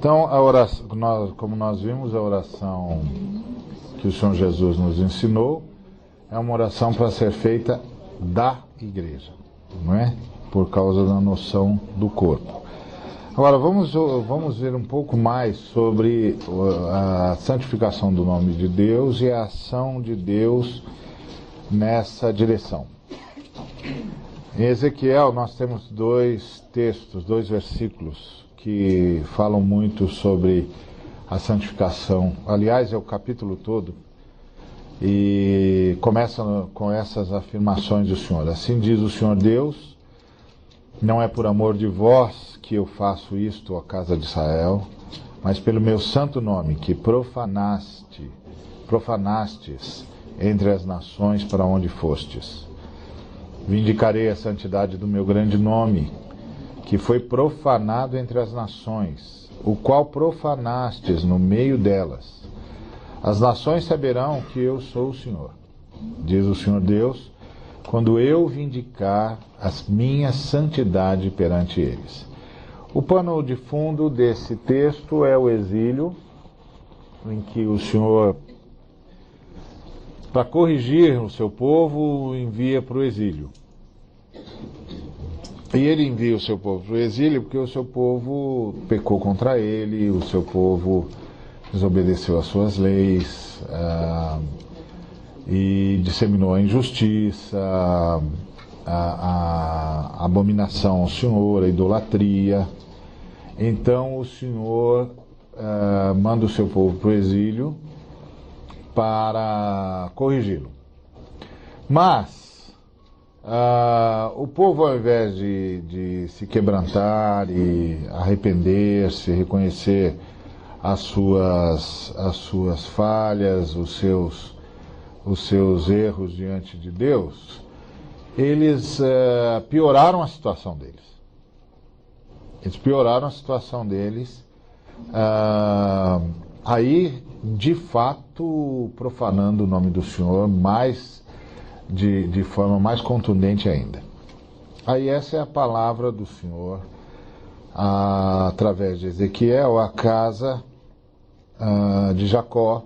Então, a oração, como nós vimos, a oração que o Senhor Jesus nos ensinou é uma oração para ser feita da igreja, não é? Por causa da noção do corpo. Agora, vamos ver um pouco mais sobre a santificação do nome de Deus e a ação de Deus nessa direção. Em Ezequiel, nós temos dois textos, dois versículos que falam muito sobre a santificação. Aliás, é o capítulo todo. E começa com essas afirmações do Senhor. Assim diz o Senhor Deus: não é por amor de vós que eu faço isto, ó casa de Israel, mas pelo meu santo nome, que profanastes entre as nações para onde fostes. Vindicarei a santidade do meu grande nome, que foi profanado entre as nações, o qual profanastes no meio delas. As nações saberão que eu sou o Senhor, diz o Senhor Deus, quando eu vindicar a minha santidade perante eles. O pano de fundo desse texto é o exílio, em que o Senhor, para corrigir o seu povo, envia para o exílio. E ele envia o seu povo para o exílio porque o seu povo pecou contra ele, o seu povo desobedeceu às suas leis e disseminou a injustiça, a abominação ao Senhor, a idolatria. Então o Senhor manda o seu povo para o exílio para corrigi-lo. Mas o povo, ao invés de se quebrantar e arrepender-se, reconhecer as suas falhas, os seus erros diante de Deus, eles pioraram a situação deles. Eles pioraram a situação deles, aí, de fato, profanando o nome do Senhor de forma mais contundente ainda. Aí essa é a palavra do Senhor através de Ezequiel, a casa de Jacó,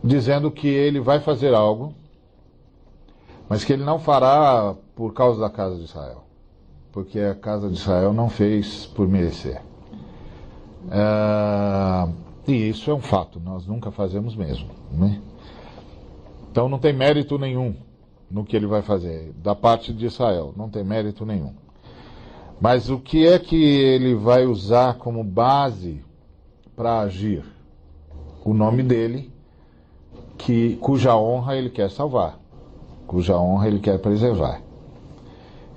dizendo que ele vai fazer algo, mas que ele não fará por causa da casa de Israel, porque a casa de Israel não fez por merecer. E isso é um fato, nós nunca fazemos mesmo, né? Então não tem mérito nenhum no que ele vai fazer, da parte de Israel, não tem mérito nenhum. Mas o que é que ele vai usar como base para agir? O nome dele, cuja honra ele quer salvar, cuja honra ele quer preservar.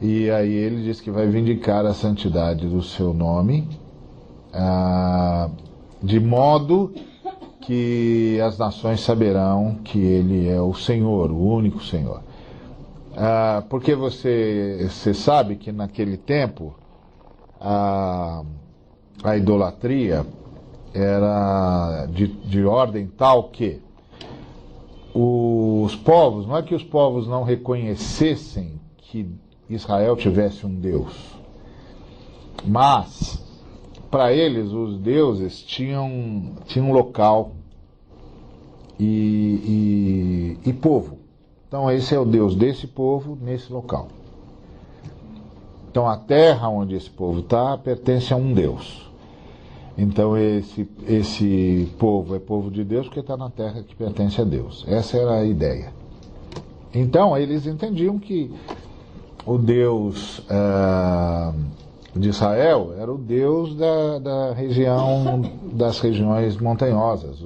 E aí ele diz que vai vindicar a santidade do seu nome, de modo que as nações saberão que ele é o Senhor, o único Senhor. Porque você sabe que naquele tempo a idolatria era de ordem tal que os povos, não é que os povos não reconhecessem que Israel tivesse um Deus, mas para eles os deuses tinham um local e povo. Então esse é o Deus desse povo nesse local. Então a terra onde esse povo está pertence a um Deus. Então esse povo é povo de Deus porque está na terra que pertence a Deus. Essa era a ideia. Então eles entendiam que o Deus de Israel era o Deus das regiões montanhosas,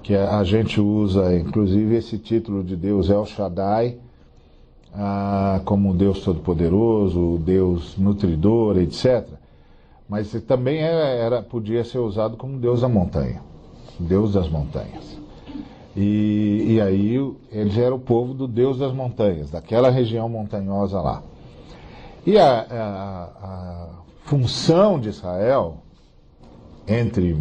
que a gente usa, inclusive, esse título de Deus El Shaddai, como Deus Todo-Poderoso, Deus Nutridor, etc. Mas também podia ser usado como Deus da montanha, Deus das montanhas. E aí eles eram o povo do Deus das montanhas, daquela região montanhosa lá. E a função de Israel, entre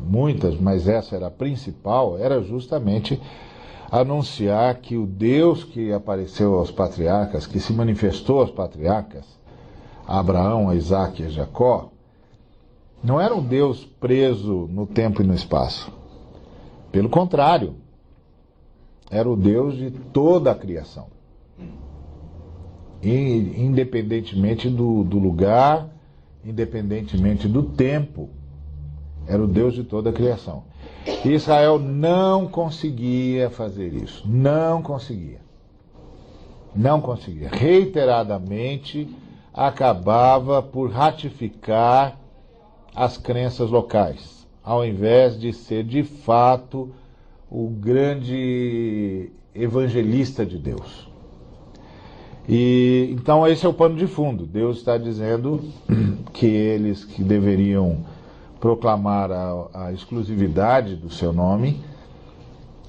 muitas, mas essa era a principal, era justamente anunciar que o Deus que apareceu aos patriarcas, que se manifestou aos patriarcas, a Abraão, a Isaac e a Jacó, Não era um Deus preso no tempo e no espaço. Pelo contrário, era o Deus de toda a criação. E, independentemente do lugar, independentemente do tempo, era o Deus de toda a criação. E Israel não conseguia fazer isso. Não conseguia. Não conseguia. Reiteradamente acabava por ratificar as crenças locais, ao invés de ser de fato o grande evangelista de Deus. E então esse é o pano de fundo. Deus está dizendo que eles que deveriam proclamar a exclusividade do seu nome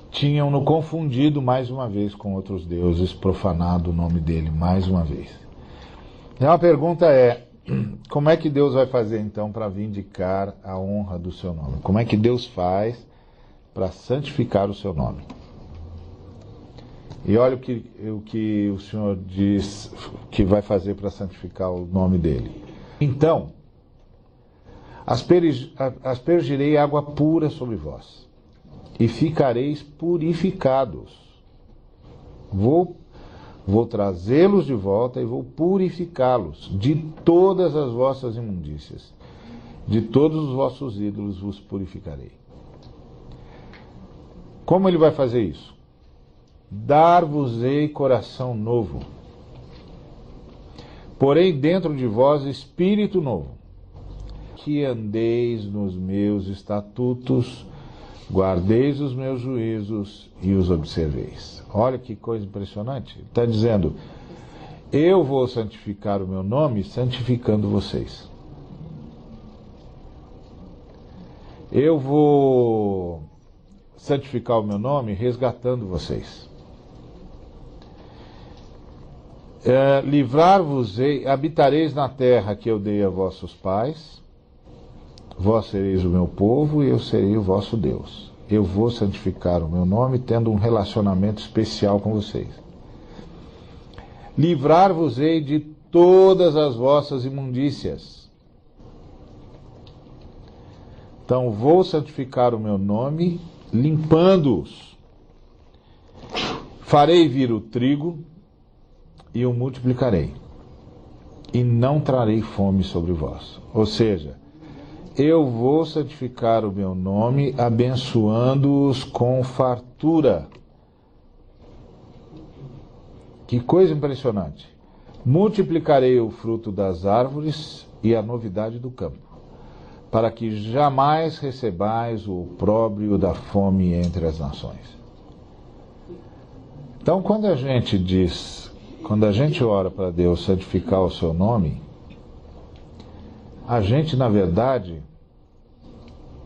tinham-no confundido mais uma vez com outros deuses, profanado o nome dele mais uma vez. E a pergunta é: como é que Deus vai fazer então para vindicar a honra do seu nome? Como é que Deus faz para santificar o seu nome? E olha o que o Senhor diz que vai fazer para santificar o nome dele. Então, aspergirei água pura sobre vós, e ficareis purificados. Vou trazê-los de volta e vou purificá-los de todas as vossas imundícias. De todos os vossos ídolos vos purificarei. Como ele vai fazer isso? Dar-vos-ei coração novo, porém dentro de vós espírito novo, que andeis nos meus estatutos, guardeis os meus juízos e os observeis. Olha que coisa impressionante. Ele está dizendo: eu vou santificar o meu nome santificando vocês. Eu vou santificar o meu nome resgatando vocês. Livrar-vos-ei, habitareis na terra que eu dei a vossos pais, vós sereis o meu povo e eu serei o vosso Deus. Eu vou santificar o meu nome tendo um relacionamento especial com vocês. Livrar-vos-ei de todas as vossas imundícias. Então vou santificar o meu nome limpando-os. Farei vir o trigo e o multiplicarei, e não trarei fome sobre vós. Ou seja, eu vou santificar o meu nome abençoando-os com fartura. Que coisa impressionante. Multiplicarei o fruto das árvores e a novidade do campo, para que jamais recebais o opróbrio da fome entre as nações. Então, quando a gente ora para Deus santificar o seu nome, a gente, na verdade,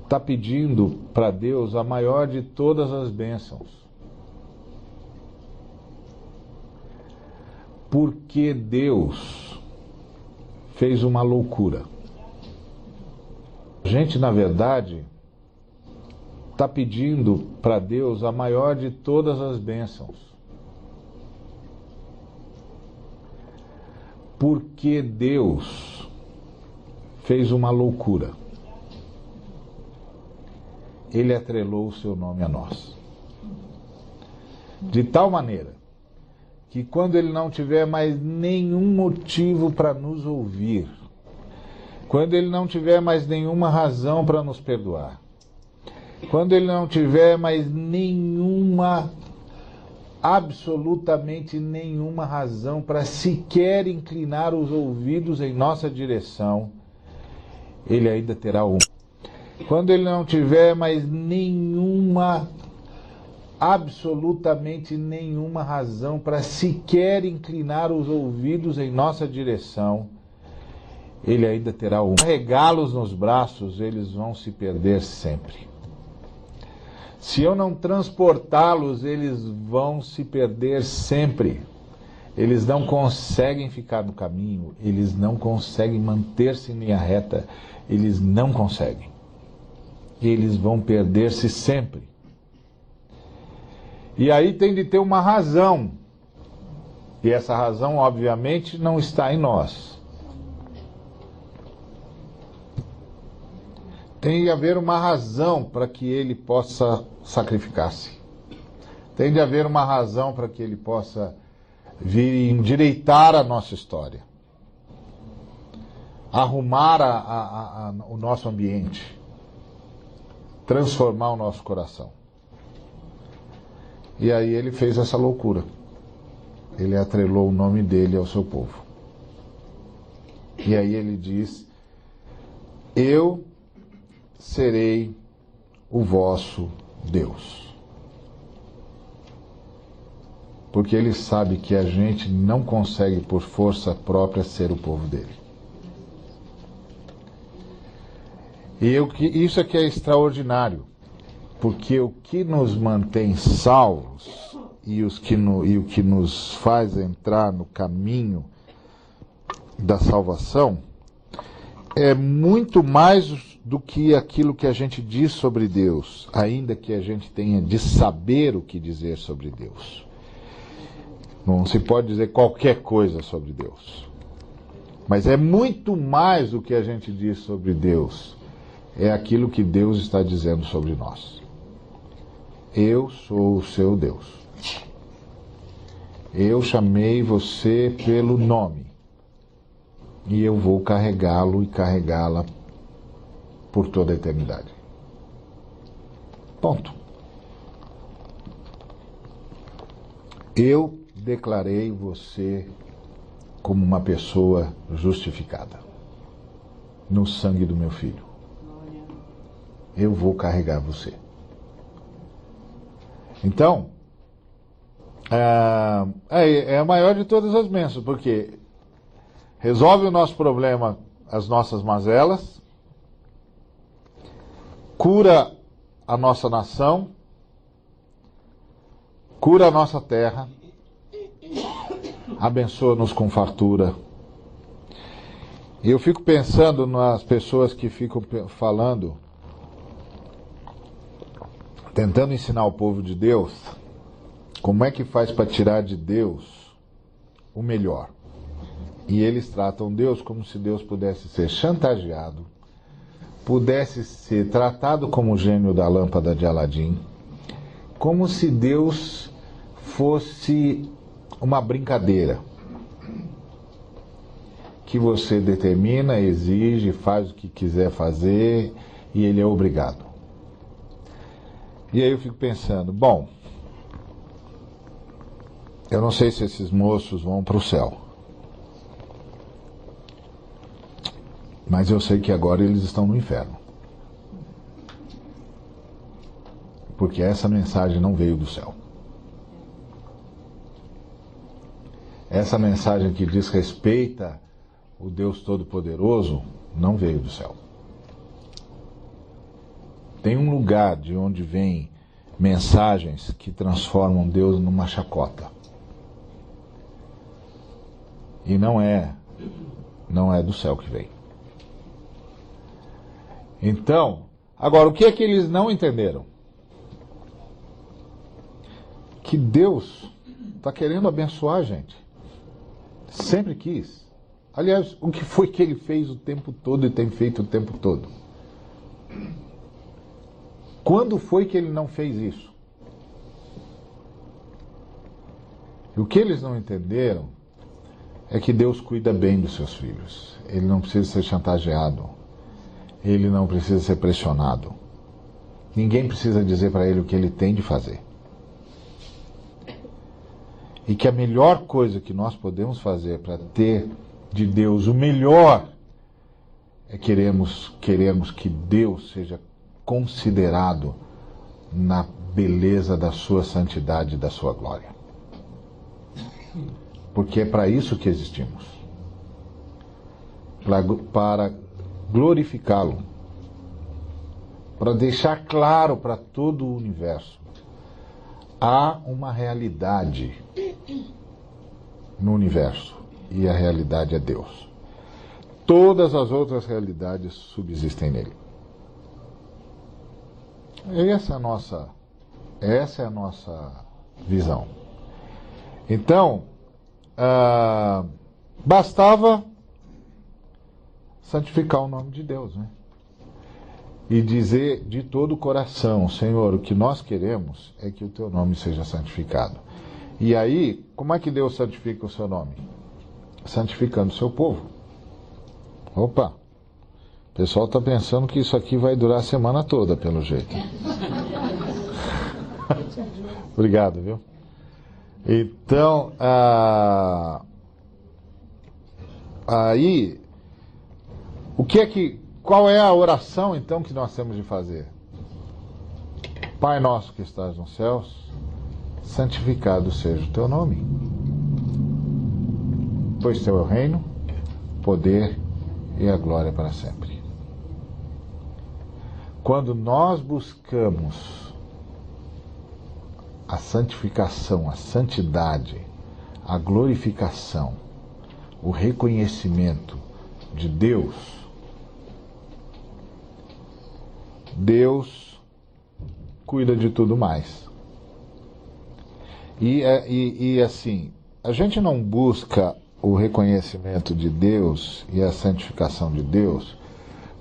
está pedindo para Deus a maior de todas as bênçãos. Porque Deus fez uma loucura. A gente, na verdade, está pedindo para Deus a maior de todas as bênçãos. Porque Deus fez uma loucura. Ele atrelou o seu nome a nós. De tal maneira que quando ele não tiver mais nenhum motivo para nos ouvir, quando ele não tiver mais nenhuma razão para nos perdoar, quando ele não tiver mais absolutamente nenhuma razão para sequer inclinar os ouvidos em nossa direção, ele ainda terá um. Quando ele não tiver mais absolutamente nenhuma razão para sequer inclinar os ouvidos em nossa direção, ele ainda terá um. Carregá-los nos braços, eles vão se perder sempre. Se eu não transportá-los, eles vão se perder sempre. Eles não conseguem ficar no caminho, eles não conseguem manter-se em linha reta, eles não conseguem. Eles vão perder-se sempre. E aí tem de ter uma razão. E essa razão, obviamente, não está em nós. tem de haver uma razão para que ele possa sacrificar-se. Tem de haver uma razão para que ele possa vir endireitar a nossa história. Arrumar o nosso ambiente. Transformar o nosso coração. E aí ele fez essa loucura. Ele atrelou o nome dele ao seu povo. E aí ele diz: eu serei o vosso Deus. Porque ele sabe que a gente não consegue por força própria ser o povo dele. Isso é que é extraordinário. Porque o que nos mantém salvos e o que nos faz entrar no caminho da salvação é muito mais do que aquilo que a gente diz sobre Deus, ainda que a gente tenha de saber o que dizer sobre Deus. Não se pode dizer qualquer coisa sobre Deus. Mas é muito mais do que a gente diz sobre Deus. É aquilo que Deus está dizendo sobre nós. Eu sou o seu Deus. Eu chamei você pelo nome. E eu vou carregá-lo e carregá-la por toda a eternidade. Ponto. Eu declarei você como uma pessoa justificada no sangue do meu filho. Eu vou carregar você. Então, é a maior de todas as bênçãos, porque resolve o nosso problema, as nossas mazelas, cura a nossa nação, cura a nossa terra, abençoa-nos com fartura. E eu fico pensando nas pessoas que ficam falando, tentando ensinar o povo de Deus, como é que faz para tirar de Deus o melhor. E eles tratam Deus como se Deus pudesse ser chantageado, pudesse ser tratado como o gênio da lâmpada de Aladim, como se Deus fosse uma brincadeira que você determina, exige, faz o que quiser fazer e ele é obrigado. E aí eu fico pensando, bom, eu não sei se esses moços vão para o céu, mas eu sei que agora eles estão no inferno, porque essa mensagem não veio do céu. Essa mensagem que diz respeita o Deus Todo-Poderoso não veio do céu. Tem um lugar de onde vêm mensagens que transformam Deus numa chacota. E não é do céu que vem. Então, agora, o que é que eles não entenderam? Que Deus está querendo abençoar a gente. Sempre quis. Aliás, o que foi que ele fez o tempo todo e tem feito o tempo todo? Quando foi que ele não fez isso? E o que eles não entenderam é que Deus cuida bem dos seus filhos. Ele não precisa ser chantageado. Ele não precisa ser pressionado. Ninguém precisa dizer para ele o que ele tem de fazer. E que a melhor coisa que nós podemos fazer para ter de Deus o melhor é queremos que Deus seja considerado na beleza da sua santidade e da sua glória. Porque é para isso que existimos. Para glorificá-lo. Para deixar claro para todo o universo. Há uma realidade no universo. E a realidade é Deus. Todas as outras realidades subsistem nele. Essa é a nossa visão. Então, bastava santificar o nome de Deus, né? e dizer de todo o coração: Senhor, o que nós queremos é que o teu nome seja santificado. E aí, como é que Deus santifica o seu nome? Santificando o seu povo. Opa! O pessoal está pensando que isso aqui vai durar a semana toda, pelo jeito. Obrigado, viu? Então, aí, qual é a oração, então, que nós temos de fazer? Pai nosso que estás nos céus, santificado seja o teu nome. Pois teu é o reino, poder e a glória para sempre. Quando nós buscamos a santificação, a santidade, a glorificação, o reconhecimento de Deus, Deus cuida de tudo mais. E assim, a gente não busca o reconhecimento de Deus e a santificação de Deus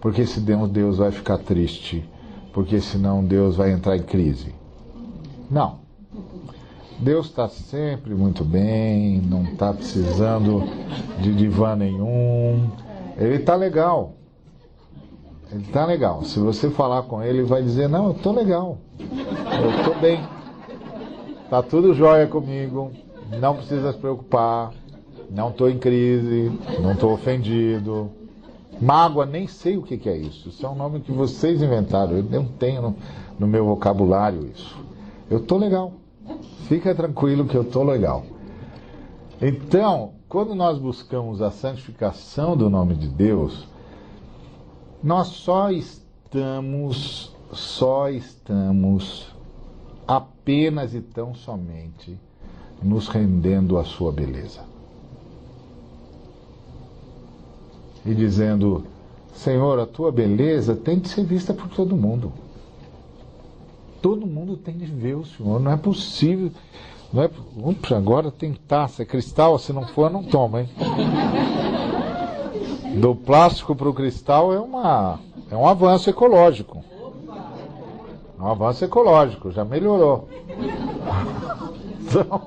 porque senão Deus vai ficar triste, porque senão Deus vai entrar em crise. Não. Deus está sempre muito bem, não está precisando de divã nenhum. Ele está legal. Ele está legal. Se você falar com ele, ele vai dizer: não, eu estou legal. Eu estou bem. Está tudo jóia comigo. Não precisa se preocupar. Não estou em crise. Não estou ofendido. Mágoa, nem sei o que é isso. Isso é um nome que vocês inventaram. Eu não tenho no meu vocabulário isso. Eu estou legal. Fica tranquilo que eu estou legal. Então, quando nós buscamos a santificação do nome de Deus, nós só estamos apenas e tão somente nos rendendo à sua beleza. E dizendo: Senhor, a tua beleza tem de ser vista por todo mundo. Todo mundo tem de ver o Senhor, não é possível. Não é, ups, agora tem taça, é cristal, se não for, não toma, hein? Do plástico para o cristal é um avanço ecológico. É um avanço ecológico, já melhorou. Então,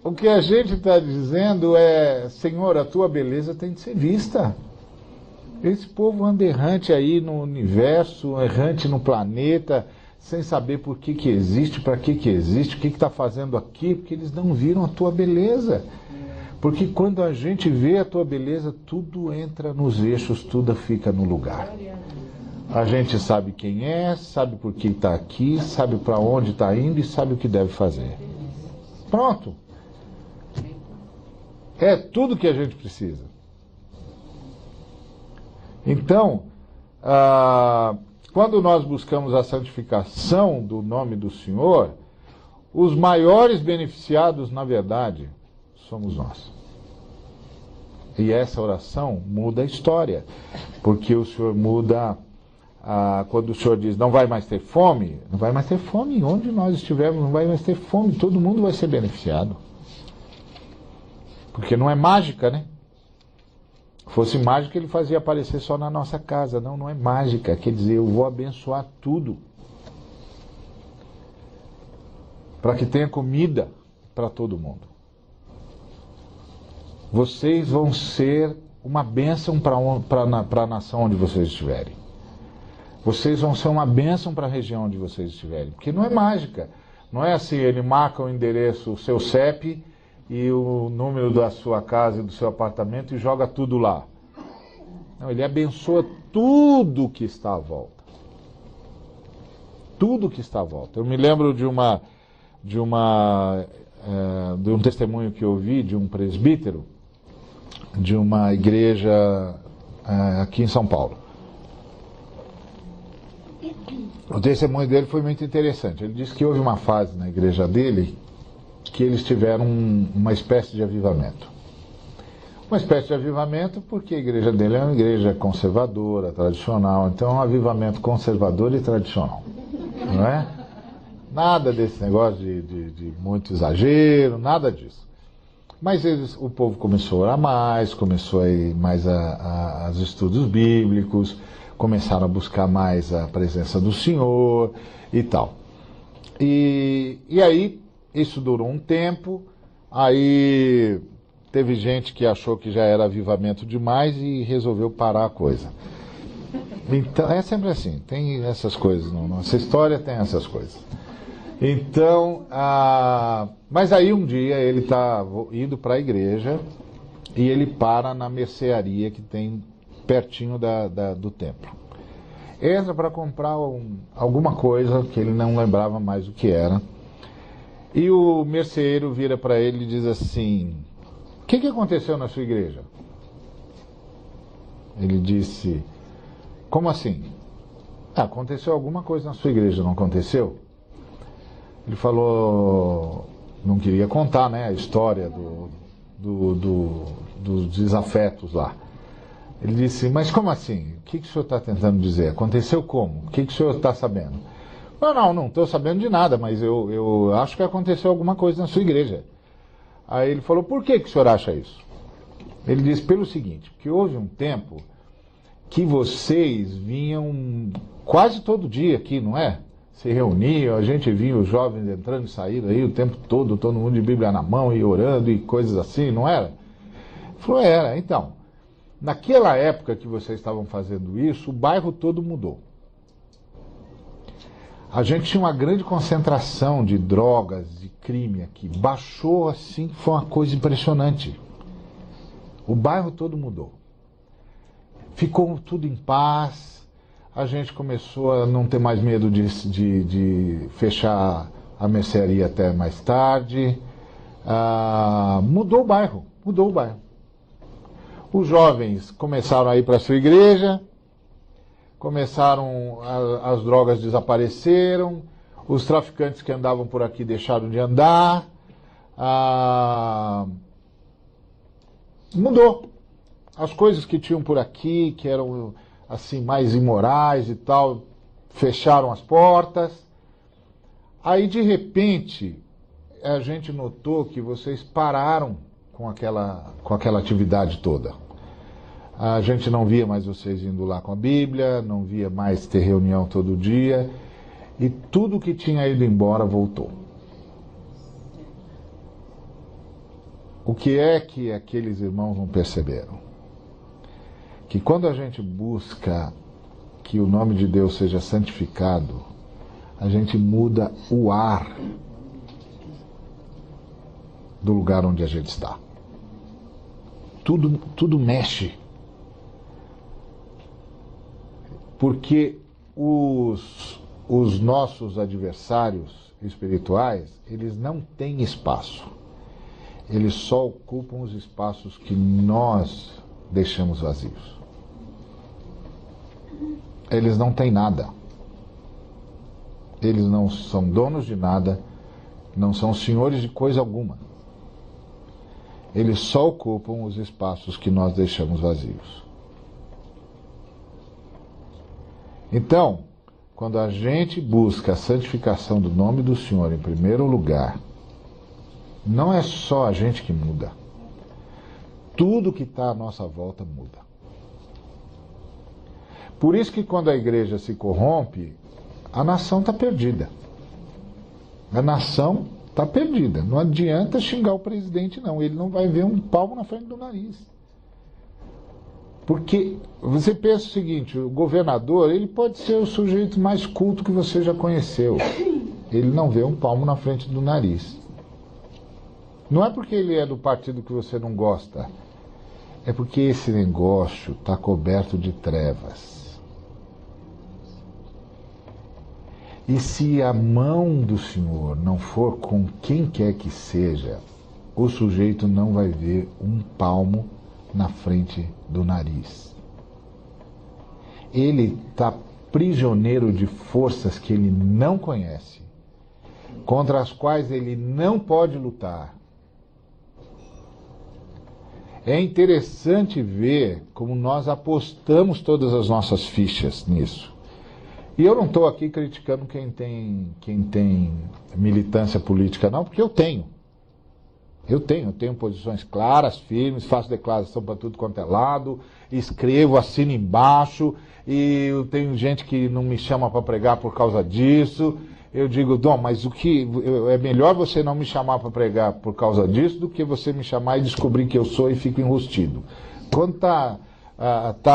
o que a gente está dizendo é: Senhor, a tua beleza tem de ser vista. Esse povo anda errante aí no universo, errante no planeta, sem saber por que existe, para que existe, o que está fazendo aqui, porque eles não viram a tua beleza. Porque quando a gente vê a tua beleza, tudo entra nos eixos, tudo fica no lugar. A gente sabe quem é, sabe por que está aqui, sabe para onde está indo e sabe o que deve fazer. Pronto. É tudo que a gente precisa. Então, quando nós buscamos a santificação do nome do Senhor, os maiores beneficiados, na verdade, somos nós. E essa oração muda a história, porque o Senhor muda, quando o Senhor diz: não vai mais ter fome, não vai mais ter fome onde nós estivermos, não vai mais ter fome, todo mundo vai ser beneficiado. Porque não é mágica, né? Fosse mágica, ele fazia aparecer só na nossa casa. Não, não é mágica. Quer dizer, eu vou abençoar tudo. Para que tenha comida para todo mundo. Vocês vão ser uma bênção para a nação onde vocês estiverem. Vocês vão ser uma bênção para a região onde vocês estiverem. Porque não é mágica. Não é assim, ele marca o endereço, o seu CEP e o número da sua casa e do seu apartamento e joga tudo lá. Não, ele abençoa tudo que está à volta. Tudo que está à volta. Eu me lembro de um testemunho que eu ouvi de um presbítero de uma igreja aqui em São Paulo. O testemunho dele foi muito interessante. Ele disse que houve uma fase na igreja dele que eles tiveram uma espécie de avivamento. Uma espécie de avivamento porque a igreja dele é uma igreja conservadora, tradicional. Então é um avivamento conservador e tradicional. Não é? Nada desse negócio de muito exagero, nada disso. Mas o povo começou a orar mais, começou a ir mais aos estudos bíblicos, começaram a buscar mais a presença do Senhor e tal. E aí, isso durou um tempo, aí teve gente que achou que já era avivamento demais e resolveu parar a coisa. Então, é sempre assim, tem essas coisas, nossa história tem essas coisas. Então, mas aí um dia ele está indo para a igreja e ele para na mercearia que tem pertinho do templo. Entra para comprar alguma coisa que ele não lembrava mais o que era. E o merceeiro vira para ele e diz assim: o que aconteceu na sua igreja? Ele disse: como assim? Aconteceu alguma coisa na sua igreja, não aconteceu? Ele falou, não queria contar, né, a história dos desafetos lá. Ele disse: mas como assim? O que o senhor está tentando dizer? Aconteceu como? O que o senhor está sabendo? Não estou sabendo de nada, mas eu acho que aconteceu alguma coisa na sua igreja. Aí ele falou: por que o senhor acha isso? Ele disse: pelo seguinte, porque houve um tempo que vocês vinham quase todo dia aqui, não é? Se reuniam, a gente via os jovens entrando e saindo aí o tempo todo mundo de Bíblia na mão e orando e coisas assim, não era? Ele falou: era. Então, naquela época que vocês estavam fazendo isso, o bairro todo mudou. A gente tinha uma grande concentração de drogas, de crime aqui. Baixou assim, foi uma coisa impressionante. O bairro todo mudou. Ficou tudo em paz. A gente começou a não ter mais medo de fechar a mercearia até mais tarde. Mudou o bairro. Os jovens começaram a ir para a sua igreja, as drogas desapareceram, os traficantes que andavam por aqui deixaram de andar. Mudou. As coisas que tinham por aqui, que eram assim mais imorais e tal, fecharam as portas. Aí de repente a gente notou que vocês pararam com aquela atividade toda. A gente não via mais vocês indo lá com a Bíblia, não via mais ter reunião todo dia, e tudo que tinha ido embora voltou. O que é que aqueles irmãos não perceberam? Que quando a gente busca que o nome de Deus seja santificado, a gente muda o ar do lugar onde a gente está. Tudo mexe. Porque os nossos adversários espirituais, eles não têm espaço. Eles só ocupam os espaços que nós deixamos vazios. Eles não têm nada. Eles não são donos de nada, não são senhores de coisa alguma. Eles só ocupam os espaços que nós deixamos vazios. Então, quando a gente busca a santificação do nome do Senhor em primeiro lugar, não é só a gente que muda. Tudo que está à nossa volta muda. Por isso que quando a igreja se corrompe, a nação está perdida. A nação está perdida. Não adianta xingar o presidente, não. Ele não vai ver um palmo na frente do nariz. Porque você pensa o seguinte, o governador, ele pode ser o sujeito mais culto que você já conheceu. Ele não vê um palmo na frente do nariz. Não é porque ele é do partido que você não gosta. É porque esse negócio está coberto de trevas. E se a mão do Senhor não for com quem quer que seja, o sujeito não vai ver um palmo na frente do nariz. Ele está prisioneiro de forças que ele não conhece, contra as quais ele não pode lutar. É interessante ver como nós apostamos todas as nossas fichas nisso. E eu não estou aqui criticando quem tem militância política, não, porque eu tenho. Eu tenho posições claras, firmes, faço declaração para tudo quanto é lado, escrevo, assino embaixo, e eu tenho gente que não me chama para pregar por causa disso. Eu digo, Dom, mas é melhor você não me chamar para pregar por causa disso do que você me chamar e descobrir que eu sou e fico enrustido. Quando tá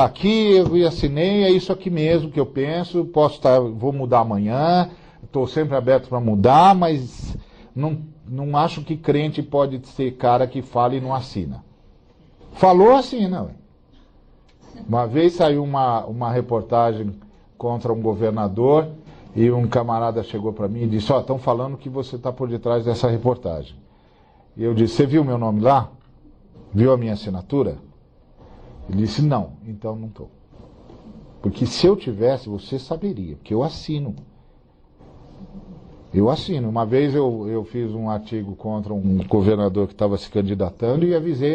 aqui, eu assinei, é isso aqui mesmo que eu penso, vou mudar amanhã, estou sempre aberto para mudar, mas não acho que crente pode ser cara que fala e não assina. Falou, assina. Ué. Uma vez saiu uma reportagem contra um governador e um camarada chegou para mim e disse, estão falando que você está por detrás dessa reportagem. E eu disse, você viu meu nome lá? Viu a minha assinatura? Ele disse, não, então não estou. Porque se eu tivesse, você saberia, porque eu assino. Eu assino. Uma vez eu fiz um artigo contra um governador que estava se candidatando e avisei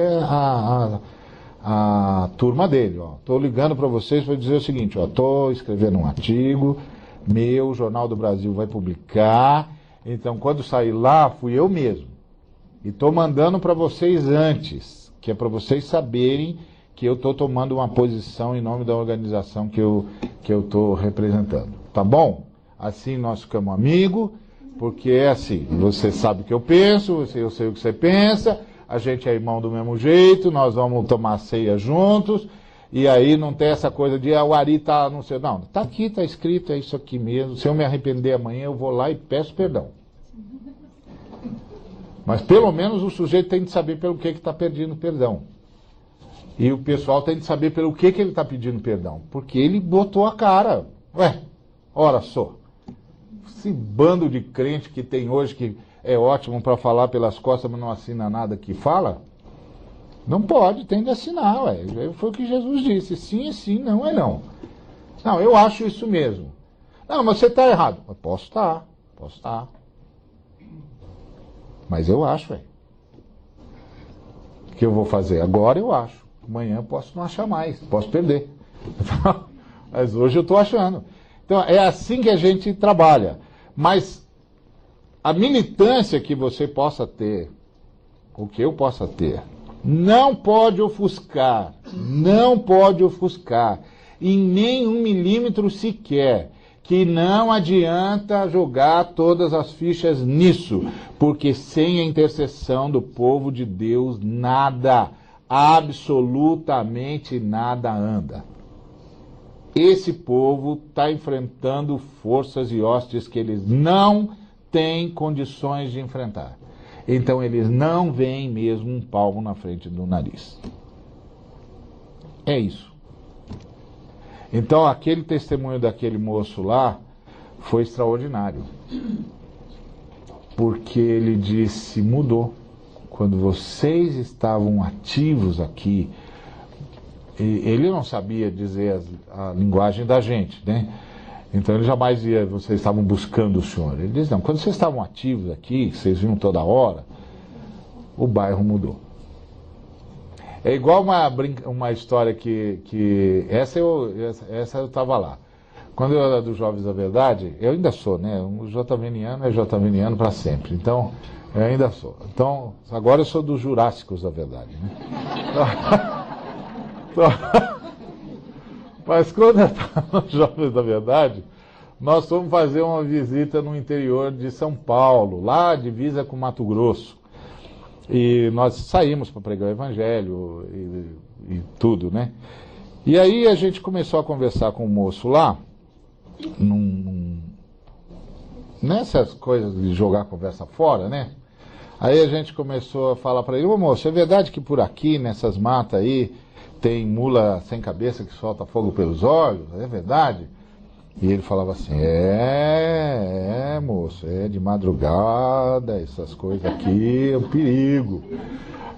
a turma dele. Estou ligando para vocês para dizer o seguinte, estou escrevendo um artigo, o Jornal do Brasil vai publicar, então quando sair lá, fui eu mesmo. E estou mandando para vocês antes, que é para vocês saberem que eu estou tomando uma posição em nome da organização que eu estou representando. Tá bom? Assim nós ficamos amigos, porque é assim, você sabe o que eu penso, eu sei o que você pensa, a gente é irmão do mesmo jeito, nós vamos tomar ceia juntos, e aí não tem essa coisa de o Ari tá, não sei, não, tá aqui, tá escrito, é isso aqui mesmo, se eu me arrepender amanhã eu vou lá e peço perdão. Mas pelo menos o sujeito tem de saber pelo que está pedindo perdão. E o pessoal tem de saber pelo que ele está pedindo perdão. Porque ele botou a cara. Ué, ora só. Esse bando de crente que tem hoje, que é ótimo para falar pelas costas, mas não assina nada que fala, não pode, tem de assinar. Ué. Foi o que Jesus disse. Sim é sim, não é não. Não, eu acho isso mesmo. Não, mas você está errado. Posso estar. Mas eu acho, velho. O que eu vou fazer? Agora eu acho. Amanhã eu posso não achar mais, posso perder. Mas hoje eu estou achando. Então é assim que a gente trabalha. Mas a militância que você possa ter, o que eu possa ter, não pode ofuscar, em nem 1 milímetro sequer, que não adianta jogar todas as fichas nisso, porque sem a intercessão do povo de Deus, nada, absolutamente nada anda. Esse povo está enfrentando forças e hostes que eles não têm condições de enfrentar. Então eles não veem mesmo um palmo na frente do nariz. É isso. Então aquele testemunho daquele moço lá foi extraordinário. Porque ele disse, mudou. Quando vocês estavam ativos aqui, ele não sabia dizer a linguagem da gente, né? Então ele jamais dizia, vocês estavam buscando o Senhor. Ele diz, não, quando vocês estavam ativos aqui, vocês vinham toda hora, o bairro mudou. É igual uma história que essa eu estava lá. Quando eu era dos Jovens da Verdade, eu ainda sou, né? O JVNiano é JVNiano para sempre. Então, eu ainda sou. Então, agora eu sou dos Jurássicos da Verdade, né? Mas quando eu estava nos Jovens da Verdade, nós fomos fazer uma visita no interior de São Paulo, lá divisa com Mato Grosso. E nós saímos para pregar o Evangelho e tudo, né? E aí a gente começou a conversar com o moço lá, nessas coisas de jogar a conversa fora, né? Aí a gente começou a falar para ele, ô moço, é verdade que por aqui, nessas matas aí, tem mula sem cabeça que solta fogo pelos olhos? É verdade? E ele falava assim, moço, é de madrugada, essas coisas aqui, é um perigo.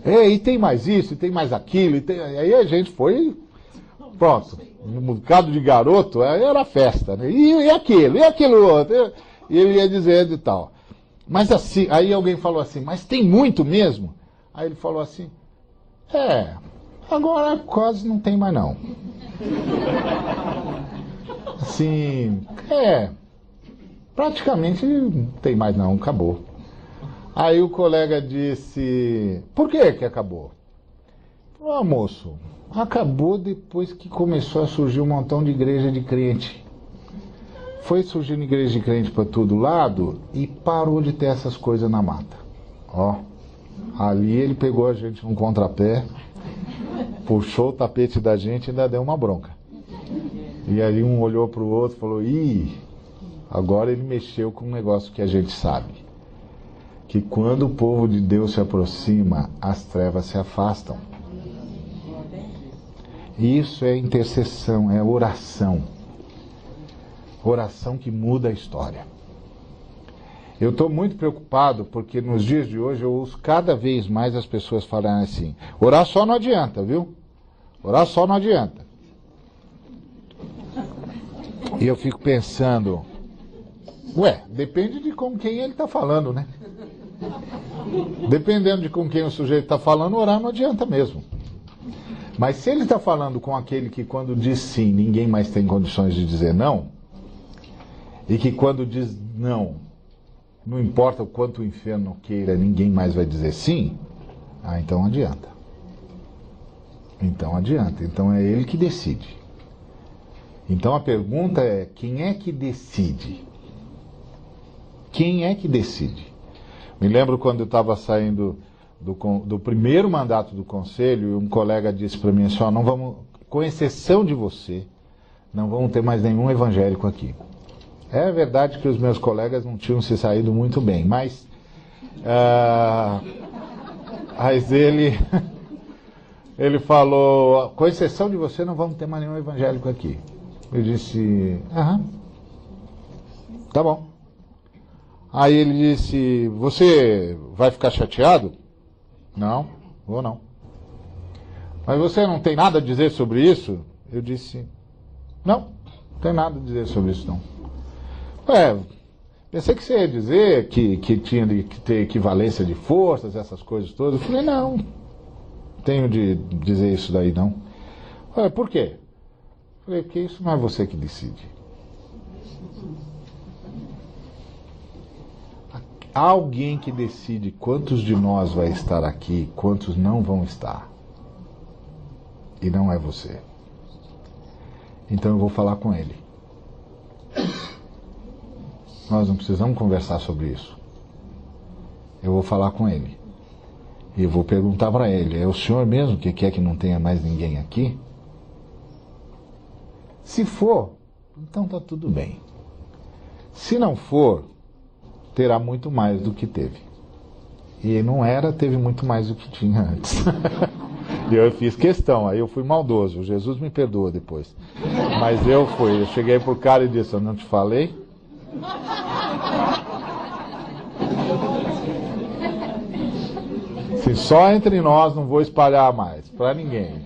E tem mais isso, e tem mais aquilo, aí a gente foi, pronto, um bocado de garoto, aí era festa, né? E aquilo outro, e ele ia dizendo e tal. Mas assim, aí alguém falou assim, mas tem muito mesmo? Aí ele falou assim, agora quase não tem mais não. Assim, praticamente não tem mais não, acabou. Aí o colega disse, por que acabou? Ah, moço, acabou depois que começou a surgir um montão de igreja de crente. Foi surgindo igreja de crente para todo lado e parou de ter essas coisas na mata. Ó, ali ele pegou a gente num contrapé, puxou o tapete da gente e ainda deu uma bronca. E aí um olhou para o outro e falou, ih, agora ele mexeu com um negócio que a gente sabe. Que quando o povo de Deus se aproxima, as trevas se afastam. Isso é intercessão, é oração. Oração que muda a história. Eu estou muito preocupado porque nos dias de hoje eu ouço cada vez mais as pessoas falarem assim, orar só não adianta, viu? Orar só não adianta. E eu fico pensando, ué, depende de com quem ele está falando, né? Dependendo de com quem o sujeito está falando, orar não adianta mesmo. Mas se ele está falando com aquele que quando diz sim, ninguém mais tem condições de dizer não, e que quando diz não, não importa o quanto o inferno queira, ninguém mais vai dizer sim, então adianta. Então adianta. Então é ele que decide. Então a pergunta é, quem é que decide? Quem é que decide? Me lembro quando eu estava saindo do primeiro mandato do conselho, e um colega disse para mim assim, ó, não vamos, com exceção de você, não vamos ter mais nenhum evangélico aqui. É verdade que os meus colegas não tinham se saído muito bem, mas ele falou, com exceção de você, não vamos ter mais nenhum evangélico aqui. Eu disse, tá bom. Aí ele disse, você vai ficar chateado? Não, vou não. Mas você não tem nada a dizer sobre isso? Eu disse, não tem nada a dizer sobre isso não. Pensei que você ia dizer que tinha que ter equivalência de forças, essas coisas todas. Eu falei, não tenho de dizer isso daí não. Por quê? Eu falei, porque isso não é você que decide. Há alguém que decide quantos de nós vai estar aqui, quantos não vão estar. E não é você. Então eu vou falar com ele. Nós não precisamos conversar sobre isso. Eu vou falar com ele. E eu vou perguntar para ele, é o senhor mesmo que quer que não tenha mais ninguém aqui? Se for, então está tudo bem. Se não for, terá muito mais do que teve. E não era, teve muito mais do que tinha antes. E eu fiz questão, aí eu fui maldoso. Jesus me perdoa depois. Mas eu cheguei pro cara e disse, eu não te falei? Se só entre nós, não vou espalhar mais para ninguém.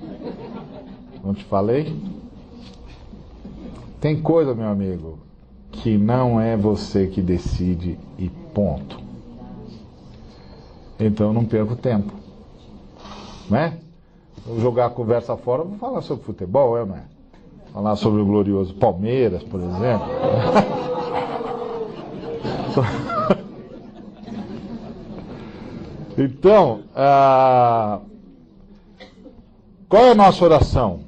Não te falei? Tem coisa, meu amigo, que não é você que decide e ponto. Então não perco tempo. Né? Vou jogar a conversa fora, vou falar sobre futebol, não é? Falar sobre o glorioso Palmeiras, por exemplo. Então, qual é a nossa oração?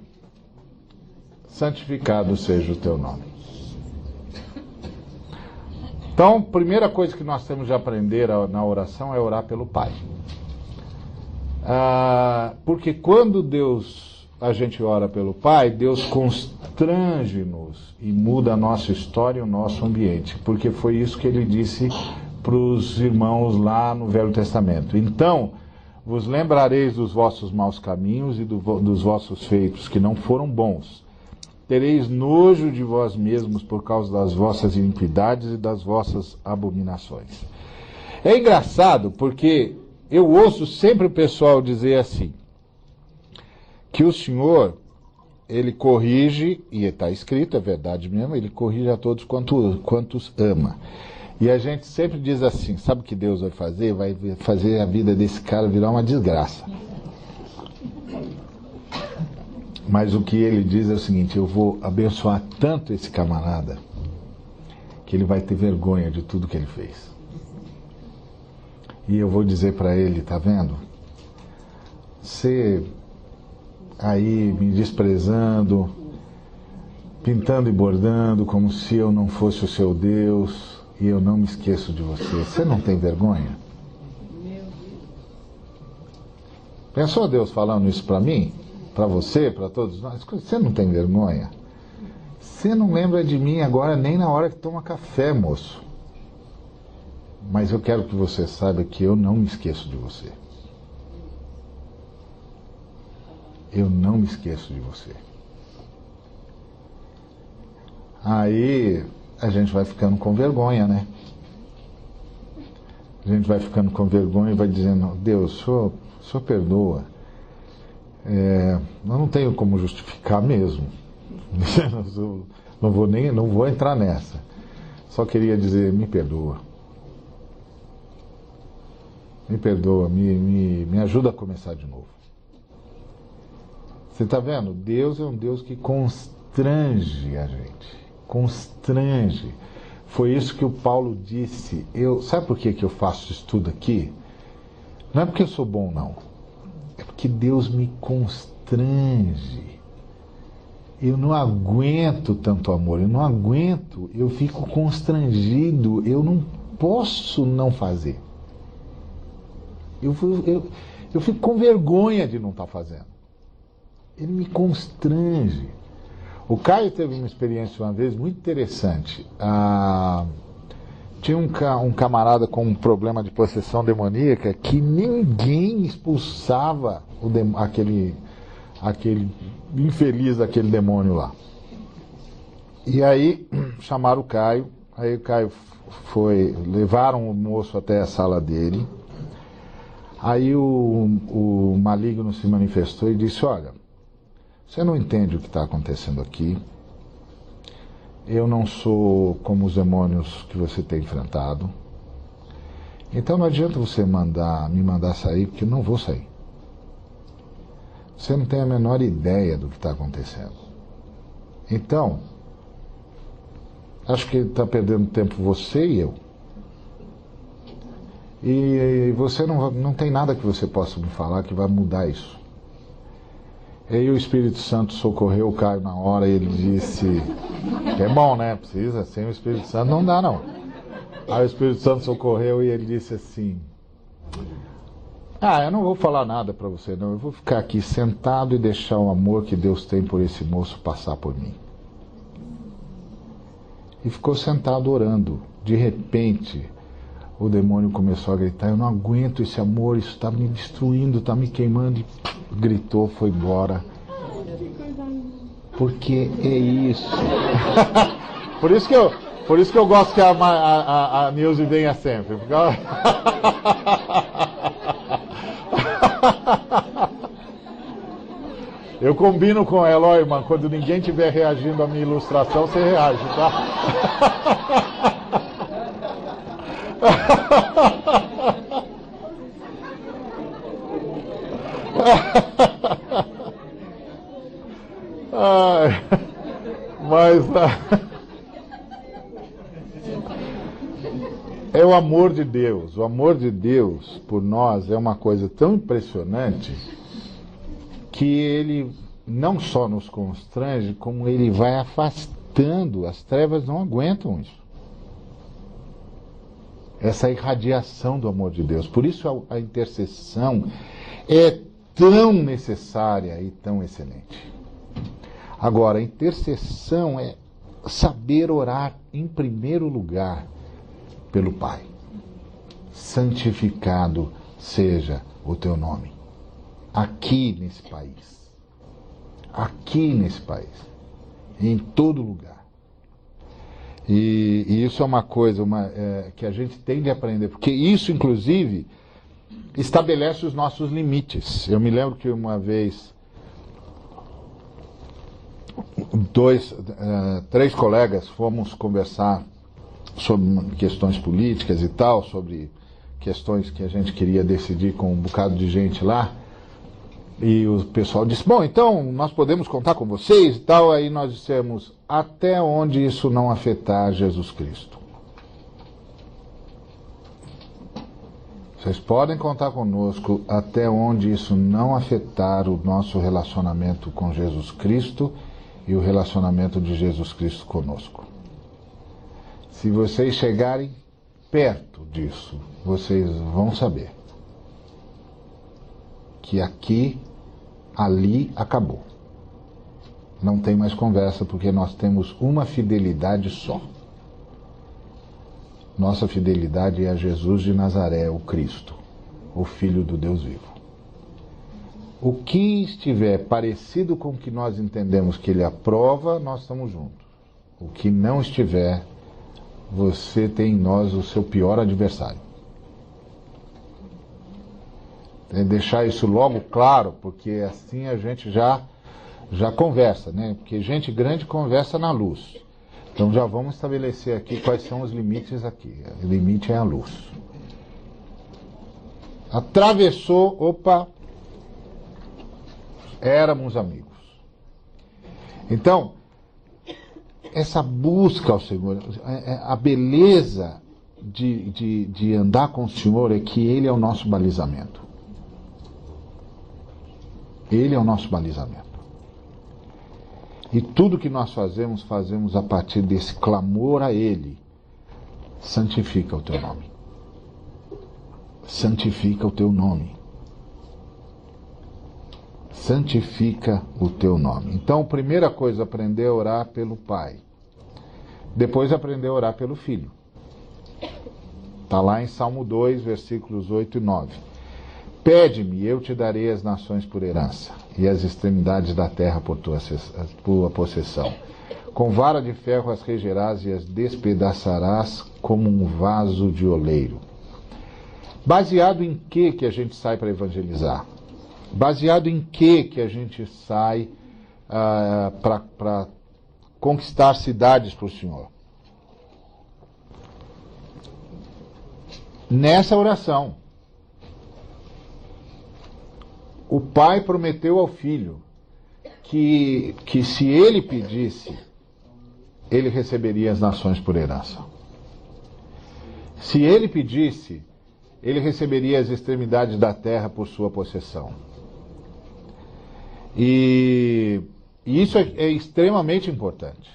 Santificado seja o teu nome. Então, primeira coisa que nós temos de aprender na oração é orar pelo Pai. Porque quando a gente ora pelo Pai, Deus constrange-nos e muda a nossa história e o nosso ambiente. Porque foi isso que ele disse para os irmãos lá no Velho Testamento. Então, vos lembrareis dos vossos maus caminhos e dos vossos feitos que não foram bons. Tereis nojo de vós mesmos por causa das vossas iniquidades e das vossas abominações. É engraçado porque eu ouço sempre o pessoal dizer assim, que o Senhor, ele corrige, e está escrito, é verdade mesmo, ele corrige a todos quantos ama. E a gente sempre diz assim, sabe o que Deus vai fazer? Vai fazer a vida desse cara virar uma desgraça. Mas o que ele diz é o seguinte, eu vou abençoar tanto esse camarada, que ele vai ter vergonha de tudo que ele fez. E eu vou dizer para ele, tá vendo? Você aí me desprezando, pintando e bordando como se eu não fosse o seu Deus e eu não me esqueço de você. Você não tem vergonha? Pensou Deus falando isso para mim? Para você? Para todos nós? Você não tem vergonha? Você não lembra de mim agora nem na hora que toma café, moço. Mas eu quero que você saiba que eu não me esqueço de você. Eu não me esqueço de você. Aí a gente vai ficando com vergonha, né? A gente vai ficando com vergonha e vai dizendo, Deus, o senhor perdoa. Eu não tenho como justificar mesmo. Não vou entrar nessa. Só queria dizer, me perdoa. Me perdoa, me ajuda a começar de novo. Você está vendo? Deus é um Deus que constrange a gente. Constrange. Foi isso que o Paulo disse. Sabe por que eu faço isso tudo aqui? Não é porque eu sou bom, não. É porque Deus me constrange. Eu não aguento tanto amor. Eu não aguento. Eu fico constrangido. Eu não posso não fazer. Eu fico com vergonha de não estar fazendo. Ele me constrange. O Caio teve uma experiência uma vez muito interessante. Tinha um camarada com um problema de possessão demoníaca que ninguém expulsava aquele infeliz daquele demônio lá. E aí chamaram o Caio. Aí o Caio levaram o moço até a sala dele. Aí o maligno se manifestou e disse, olha, você não entende o que está acontecendo aqui. Eu não sou como os demônios que você tem enfrentado. Então não adianta você me mandar sair, porque eu não vou sair. Você não tem a menor ideia do que está acontecendo. Então, acho que está perdendo tempo você e eu. E você não tem nada que você possa me falar que vai mudar isso. E aí o Espírito Santo socorreu o Caio na hora e ele disse, que é bom, né? Precisa, sem o Espírito Santo não dá, não. Aí o Espírito Santo socorreu e ele disse assim, eu não vou falar nada para você, não. Eu vou ficar aqui sentado e deixar o amor que Deus tem por esse moço passar por mim. E ficou sentado orando. De repente, o demônio começou a gritar, eu não aguento esse amor, isso está me destruindo, está me queimando. E gritou, foi embora. Porque é isso. por isso que eu gosto que a Nilce venha sempre. Porque eu combino com ela, ó, irmã, quando ninguém estiver reagindo à minha ilustração, você reage, tá? Mas é o amor de Deus. O amor de Deus por nós é uma coisa tão impressionante que ele não só nos constrange, como ele vai afastando. As trevas não aguentam isso. Essa irradiação do amor de Deus. Por isso a intercessão é tão necessária e tão excelente. Agora, a intercessão é saber orar em primeiro lugar pelo Pai. Santificado seja o teu nome. Aqui nesse país. Aqui nesse país. Em todo lugar. E isso é uma coisa que a gente tem de aprender, porque isso, inclusive, estabelece os nossos limites. Eu me lembro que uma vez, 3 colegas fomos conversar sobre questões políticas e tal, sobre questões que a gente queria decidir com um bocado de gente lá. E o pessoal disse, bom, então nós podemos contar com vocês e tal. Aí nós dissemos, até onde isso não afetar Jesus Cristo. Vocês podem contar conosco até onde isso não afetar o nosso relacionamento com Jesus Cristo e o relacionamento de Jesus Cristo conosco. Se vocês chegarem perto disso, vocês vão saber que aqui, ali, acabou. Não tem mais conversa, porque nós temos uma fidelidade só. Nossa fidelidade é a Jesus de Nazaré, o Cristo, o Filho do Deus vivo. O que estiver parecido com o que nós entendemos que Ele aprova, nós estamos juntos. O que não estiver, você tem em nós o seu pior adversário. É deixar isso logo claro, porque assim a gente já conversa, né? Porque gente grande conversa na luz. Então já vamos estabelecer aqui quais são os limites aqui. O limite é a luz. Atravessou, opa, éramos amigos. Então, essa busca ao Senhor, a beleza de andar com o Senhor é que Ele é o nosso balizamento. Ele é o nosso balizamento. E tudo que nós fazemos, fazemos a partir desse clamor a Ele. Santifica o teu nome. Santifica o teu nome. Santifica o teu nome. Então, primeira coisa, aprender a orar pelo Pai. Depois aprender a orar pelo Filho. Está lá em Salmo 2, versículos 8 e 9. Pede-me, e eu te darei as nações por herança, e as extremidades da terra por tua possessão. Com vara de ferro as regerás e as despedaçarás como um vaso de oleiro. Baseado em que a gente sai para evangelizar? Baseado em que a gente sai para conquistar cidades para o Senhor? Nessa oração. O pai prometeu ao filho que se ele pedisse, ele receberia as nações por herança. Se ele pedisse, ele receberia as extremidades da terra por sua possessão. E isso é extremamente importante.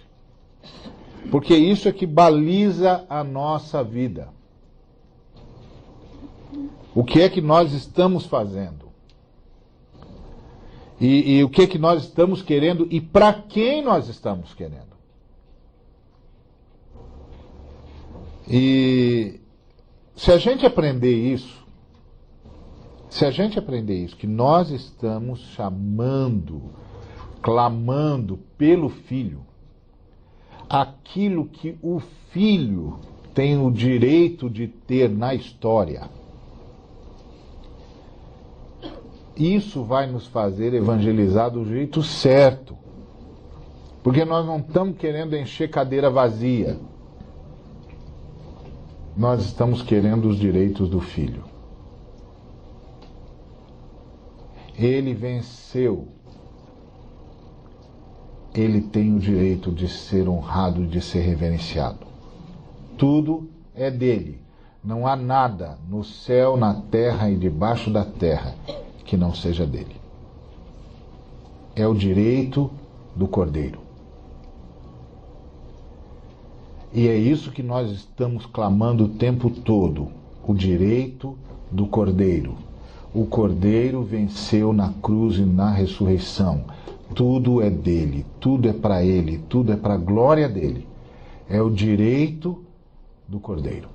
Porque isso é que baliza a nossa vida. O que é que nós estamos fazendo? E o que é que nós estamos querendo e para quem nós estamos querendo. E se a gente aprender isso, que nós estamos chamando, clamando pelo Filho, aquilo que o Filho tem o direito de ter na história, isso vai nos fazer evangelizar do jeito certo. Porque nós não estamos querendo encher cadeira vazia. Nós estamos querendo os direitos do Filho. Ele venceu. Ele tem o direito de ser honrado e de ser reverenciado. Tudo é dele. Não há nada no céu, na terra e debaixo da terra que não seja dele. É o direito do Cordeiro. E é isso que nós estamos clamando o tempo todo, o direito do Cordeiro. O Cordeiro venceu na cruz e na ressurreição. Tudo é dele, tudo é para ele, tudo é para a glória dele. É o direito do Cordeiro.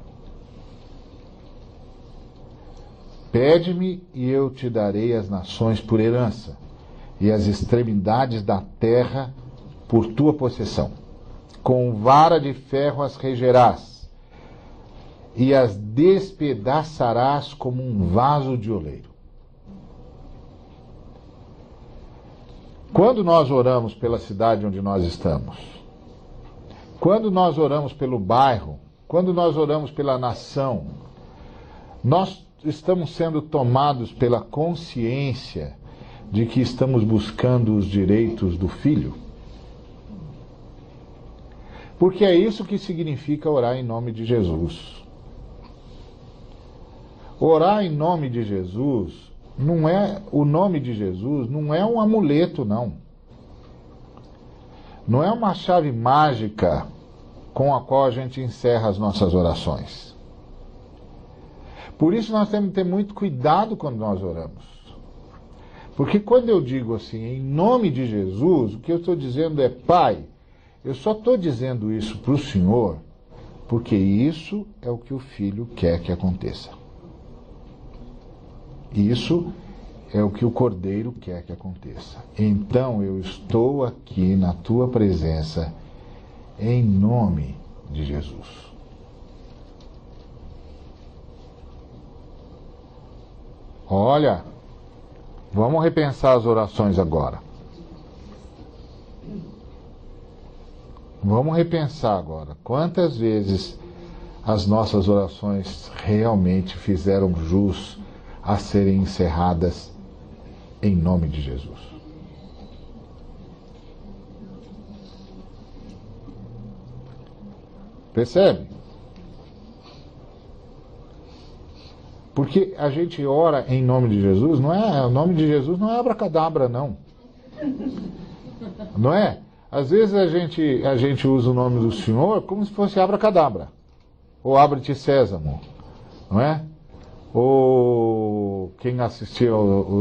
Pede-me e eu te darei as nações por herança, e as extremidades da terra por tua possessão. Com vara de ferro as regerás, e as despedaçarás como um vaso de oleiro. Quando nós oramos pela cidade onde nós estamos, quando nós oramos pelo bairro, quando nós oramos pela nação, nós estamos sendo tomados pela consciência de que estamos buscando os direitos do Filho? Porque é isso que significa orar em nome de Jesus. Orar em nome de Jesus não é, o nome de Jesus não é um amuleto, não. Não é uma chave mágica com a qual a gente encerra as nossas orações. Por isso nós temos que ter muito cuidado quando nós oramos. Porque quando eu digo assim, em nome de Jesus, o que eu estou dizendo é, Pai, eu só estou dizendo isso para o Senhor, porque isso é o que o Filho quer que aconteça. Isso é o que o Cordeiro quer que aconteça. Então eu estou aqui na tua presença, em nome de Jesus. Olha, vamos repensar as orações agora. Vamos repensar agora. Quantas vezes as nossas orações realmente fizeram jus a serem encerradas em nome de Jesus? Percebe? Porque a gente ora em nome de Jesus, não é, o nome de Jesus não é abracadabra, não. Não é? Às vezes a gente usa o nome do Senhor como se fosse abracadabra. Ou abre-te sésamo, não é? Ou quem assistiu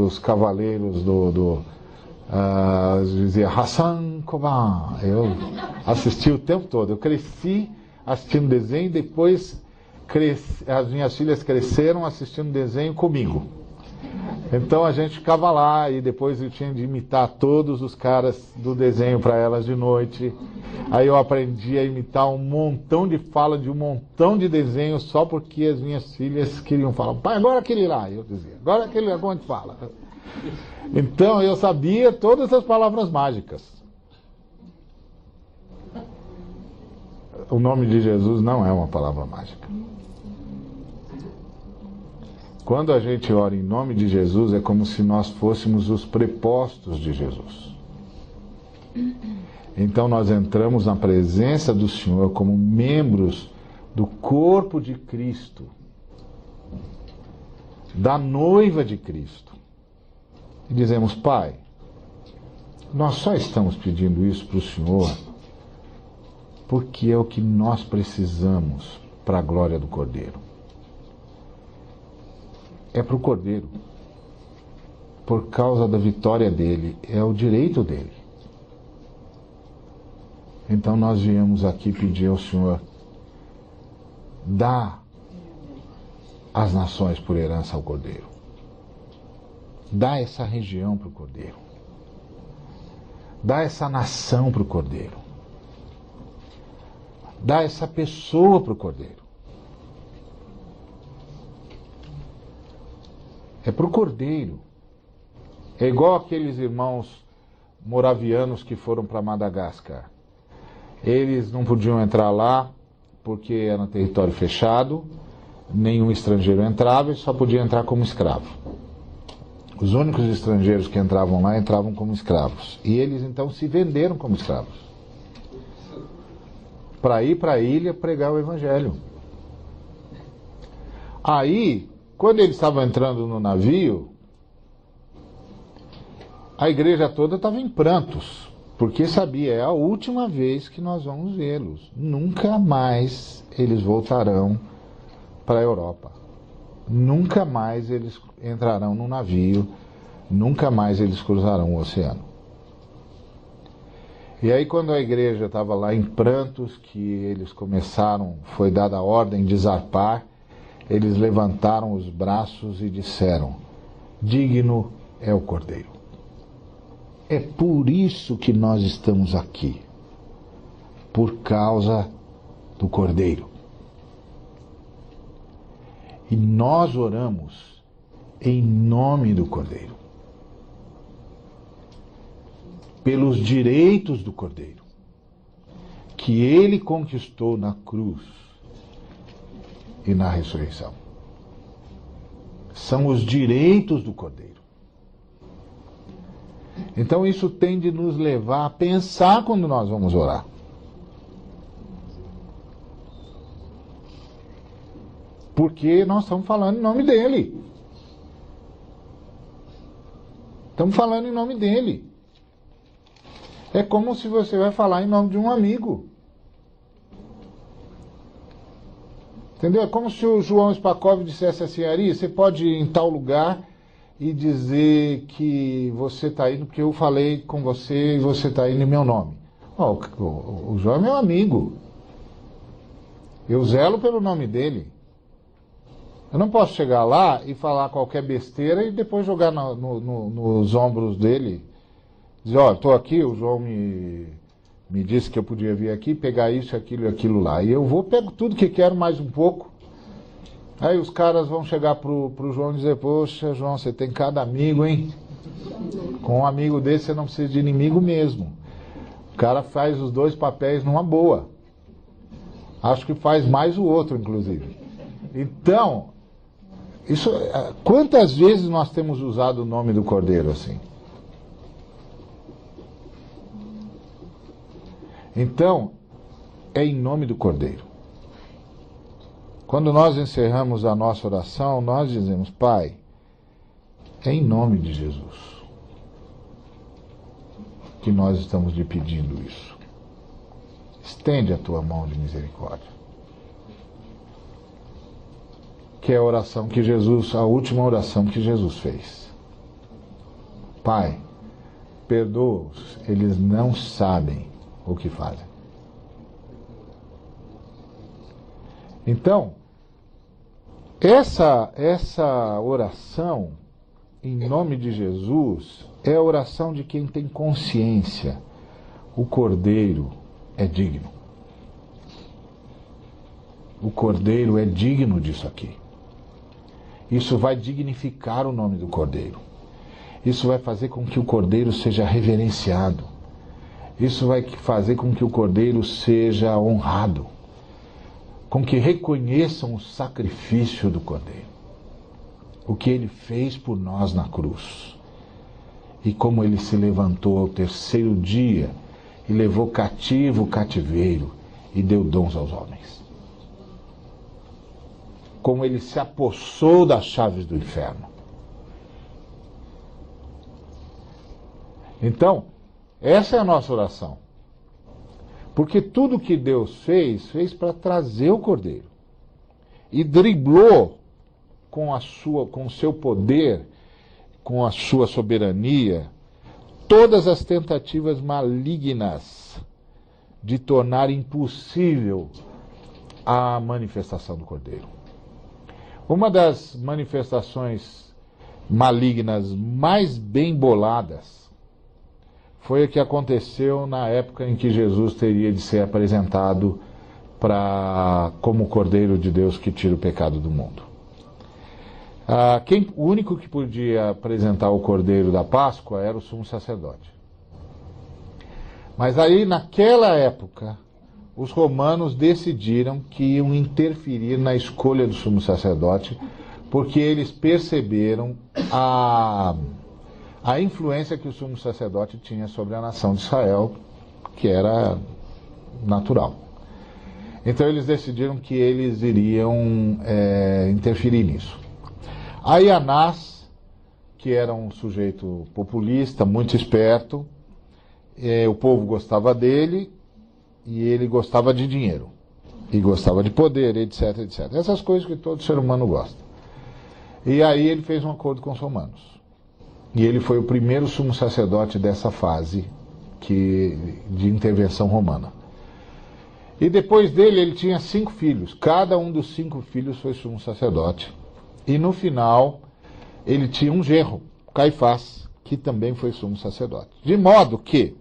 os Cavaleiros dizia Hassan Koban. Eu assisti o tempo todo. Eu cresci assistindo desenho, depois as minhas filhas cresceram assistindo desenho comigo. Então a gente ficava lá e depois eu tinha de imitar todos os caras do desenho para elas de noite. Aí eu aprendi a imitar um montão de fala de um montão de desenhos só porque as minhas filhas queriam falar. Pai, agora aquele lá. Eu dizia, agora aquele lá, como a gente fala. Então eu sabia todas as palavras mágicas. O nome de Jesus não é uma palavra mágica. Quando a gente ora em nome de Jesus, é como se nós fôssemos os prepostos de Jesus. Então nós entramos na presença do Senhor como membros do corpo de Cristo, da noiva de Cristo. E dizemos, Pai, nós só estamos pedindo isso para o Senhor porque é o que nós precisamos para a glória do Cordeiro. É para o Cordeiro. Por causa da vitória dele. É o direito dele. Então nós viemos aqui pedir ao Senhor, dá as nações por herança ao Cordeiro. Dá essa região para o Cordeiro. Dá essa nação para o Cordeiro. Dá essa pessoa para o Cordeiro. É para o Cordeiro. É igual aqueles irmãos moravianos que foram para Madagascar. Eles não podiam entrar lá porque era um território fechado, nenhum estrangeiro entrava e só podia entrar como escravo. Os únicos estrangeiros que entravam lá entravam como escravos. E eles então se venderam como escravos para ir para a ilha pregar o Evangelho. Aí, quando eles estavam entrando no navio, a igreja toda estava em prantos, porque sabia, é a última vez que nós vamos vê-los. Nunca mais eles voltarão para a Europa. Nunca mais eles entrarão no navio, nunca mais eles cruzarão o oceano. E aí quando a igreja estava lá em prantos, que eles começaram, foi dada a ordem de zarpar, eles levantaram os braços e disseram, digno é o Cordeiro. É por isso que nós estamos aqui, por causa do Cordeiro. E nós oramos em nome do Cordeiro, pelos direitos do Cordeiro, que ele conquistou na cruz e na ressurreição. São os direitos do Cordeiro. Então isso tem de nos levar a pensar quando nós vamos orar. Porque nós estamos falando em nome dele. Estamos falando em nome dele. É como se você vai falar em nome de um amigo. Entendeu? É como se o João Spakov dissesse assim: Ari, você pode ir em tal lugar e dizer que você está indo porque eu falei com você e você está indo em meu nome. Oh, o João é meu amigo. Eu zelo pelo nome dele. Eu não posso chegar lá e falar qualquer besteira e depois jogar nos ombros dele. Dizer, ó, estou aqui, o João me disse que eu podia vir aqui, pegar isso, aquilo e aquilo lá. E eu vou, pego tudo que quero, mais um pouco. Aí os caras vão chegar pro João e dizer, poxa, João, você tem cada amigo, hein? Com um amigo desse você não precisa de inimigo mesmo. O cara faz os dois papéis numa boa. Acho que faz mais o outro, inclusive. Então, quantas vezes nós temos usado o nome do Cordeiro assim? Então, é em nome do Cordeiro. Quando nós encerramos a nossa oração, nós dizemos, Pai, é em nome de Jesus que nós estamos lhe pedindo isso. Estende a tua mão de misericórdia. Que é a oração que Jesus, a última oração que Jesus fez. Pai, perdoa-os, eles não sabem o que fazem. Então, essa oração em nome de Jesus é a oração de quem tem consciência. O Cordeiro é digno. O Cordeiro é digno disso aqui. Isso vai dignificar o nome do Cordeiro. Isso vai fazer com que o Cordeiro seja reverenciado. Isso vai fazer com que o Cordeiro seja honrado. Com que reconheçam o sacrifício do Cordeiro. O que ele fez por nós na cruz. E como ele se levantou ao terceiro dia e levou cativo o cativeiro e deu dons aos homens. Como ele se apossou das chaves do inferno. Então, essa é a nossa oração. Porque tudo que Deus fez para trazer o Cordeiro. E driblou com o seu poder, com a sua soberania, todas as tentativas malignas de tornar impossível a manifestação do Cordeiro. Uma das manifestações malignas mais bem boladas foi a que aconteceu na época em que Jesus teria de ser apresentado como o Cordeiro de Deus que tira o pecado do mundo. O único que podia apresentar o Cordeiro da Páscoa era o sumo sacerdote. Mas aí, naquela época, os romanos decidiram que iam interferir na escolha do sumo sacerdote, porque eles perceberam a influência que o sumo sacerdote tinha sobre a nação de Israel, que era natural. Então eles decidiram que eles iriam interferir nisso. Aí Anás, que era um sujeito populista, muito esperto, o povo gostava dele e ele gostava de dinheiro, e gostava de poder, etc, etc. Essas coisas que todo ser humano gosta. E aí ele fez um acordo com os romanos. E ele foi o primeiro sumo sacerdote dessa fase de intervenção romana. E depois dele ele tinha 5 filhos. Cada um dos 5 filhos foi sumo sacerdote. E no final ele tinha um genro, Caifás, que também foi sumo sacerdote. De modo que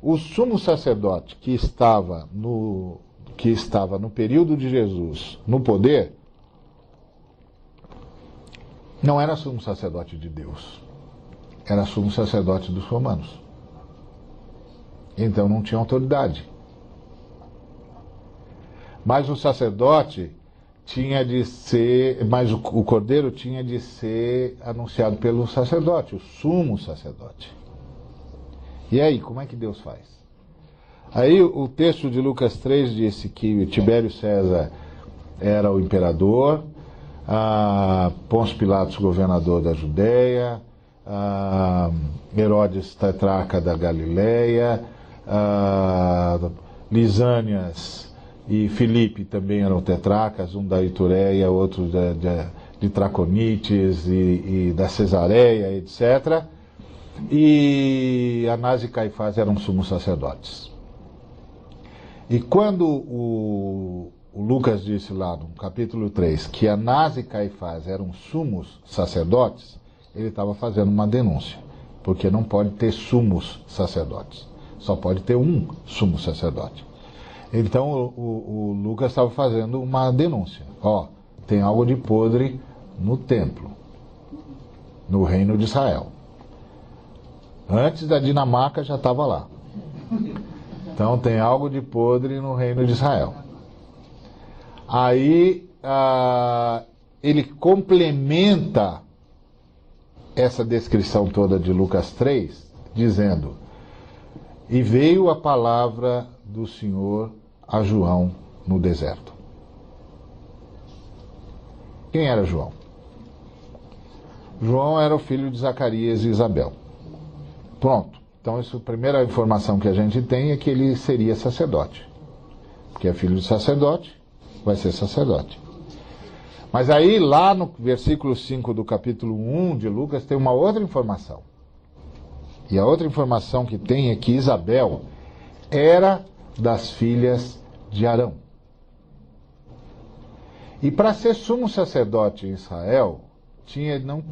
o sumo sacerdote que estava no período de Jesus no poder não era sumo sacerdote de Deus. Era sumo sacerdote dos romanos. Então não tinha autoridade. Mas o sacerdote tinha de ser, mas o Cordeiro tinha de ser anunciado pelo sacerdote, o sumo sacerdote. E aí, como é que Deus faz? Aí o texto de Lucas 3 disse que Tibério César era o imperador, Pôncio Pilatos, governador da Judéia, Herodes, tetrarca da Galileia, Lisânias e Filipe também eram tetrarcas, um da Itureia, outro de Traconites e da Cesareia, etc. E Anás e Caifás eram sumos sacerdotes. E quando o Lucas disse lá no capítulo 3 que Anás e Caifás eram sumos sacerdotes, ele estava fazendo uma denúncia, porque não pode ter sumos sacerdotes, só pode ter um sumo sacerdote. Então o Lucas estava fazendo uma denúncia. Tem algo de podre no templo, no reino de Israel. Antes da Dinamarca já estava lá. Então tem algo de podre no reino de Israel. Aí ele complementa essa descrição toda de Lucas 3, dizendo: e veio a palavra do Senhor a João no deserto. Quem era João? João era o filho de Zacarias e Isabel. Pronto. Então, a primeira informação que a gente tem é que ele seria sacerdote. Porque é filho de sacerdote, vai ser sacerdote. Mas aí, lá no versículo 5 do capítulo 1 de Lucas, tem uma outra informação. E a outra informação que tem é que Isabel era das filhas de Arão. E para ser sumo sacerdote em Israel,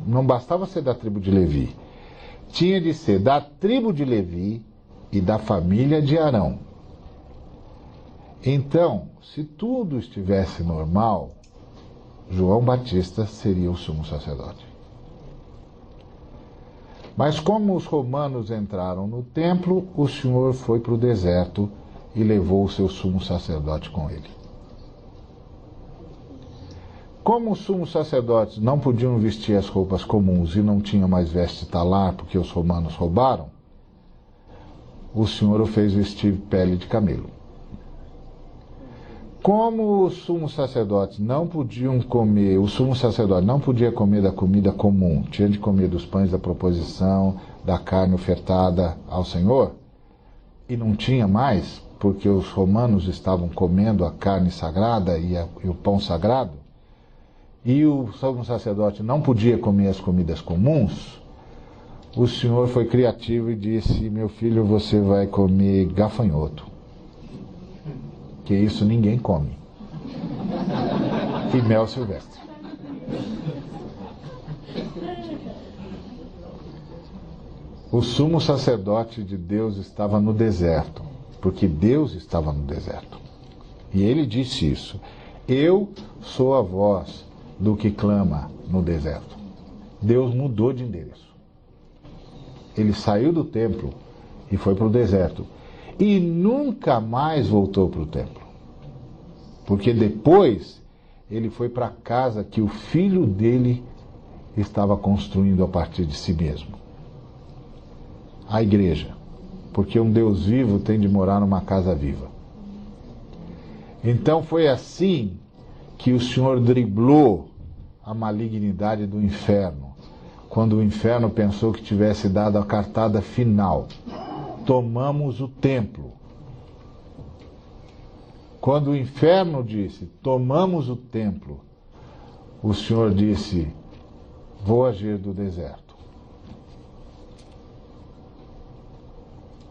não bastava ser da tribo de Levi. Tinha de ser da tribo de Levi e da família de Arão. Então, se tudo estivesse normal, João Batista seria o sumo sacerdote. Mas como os romanos entraram no templo, o Senhor foi para o deserto e levou o seu sumo sacerdote com ele. Como os sumos sacerdotes não podiam vestir as roupas comuns e não tinham mais veste talar porque os romanos roubaram, o Senhor o fez vestir pele de camelo. Como os sumos sacerdotes não podiam comer, o sumo sacerdote não podia comer da comida comum, tinha de comer dos pães da proposição, da carne ofertada ao Senhor, e não tinha mais, porque os romanos estavam comendo a carne sagrada e o pão sagrado, e o sumo sacerdote não podia comer as comidas comuns, o Senhor foi criativo e disse: meu filho, você vai comer gafanhoto, que isso ninguém come, e mel silvestre. O sumo sacerdote de Deus estava no deserto, porque Deus estava no deserto. E ele disse isso: eu sou a voz do que clama no deserto. Deus mudou de endereço. Ele saiu do templo e foi para o deserto. E nunca mais voltou para o templo. Porque depois ele foi para a casa que o filho dele estava construindo a partir de si mesmo. A igreja. Porque um Deus vivo tem de morar numa casa viva. Então foi assim que o Senhor driblou a malignidade do inferno, quando o inferno pensou que tivesse dado a cartada final. Tomamos o templo. Quando o inferno disse, tomamos o templo, o Senhor disse, vou agir do deserto.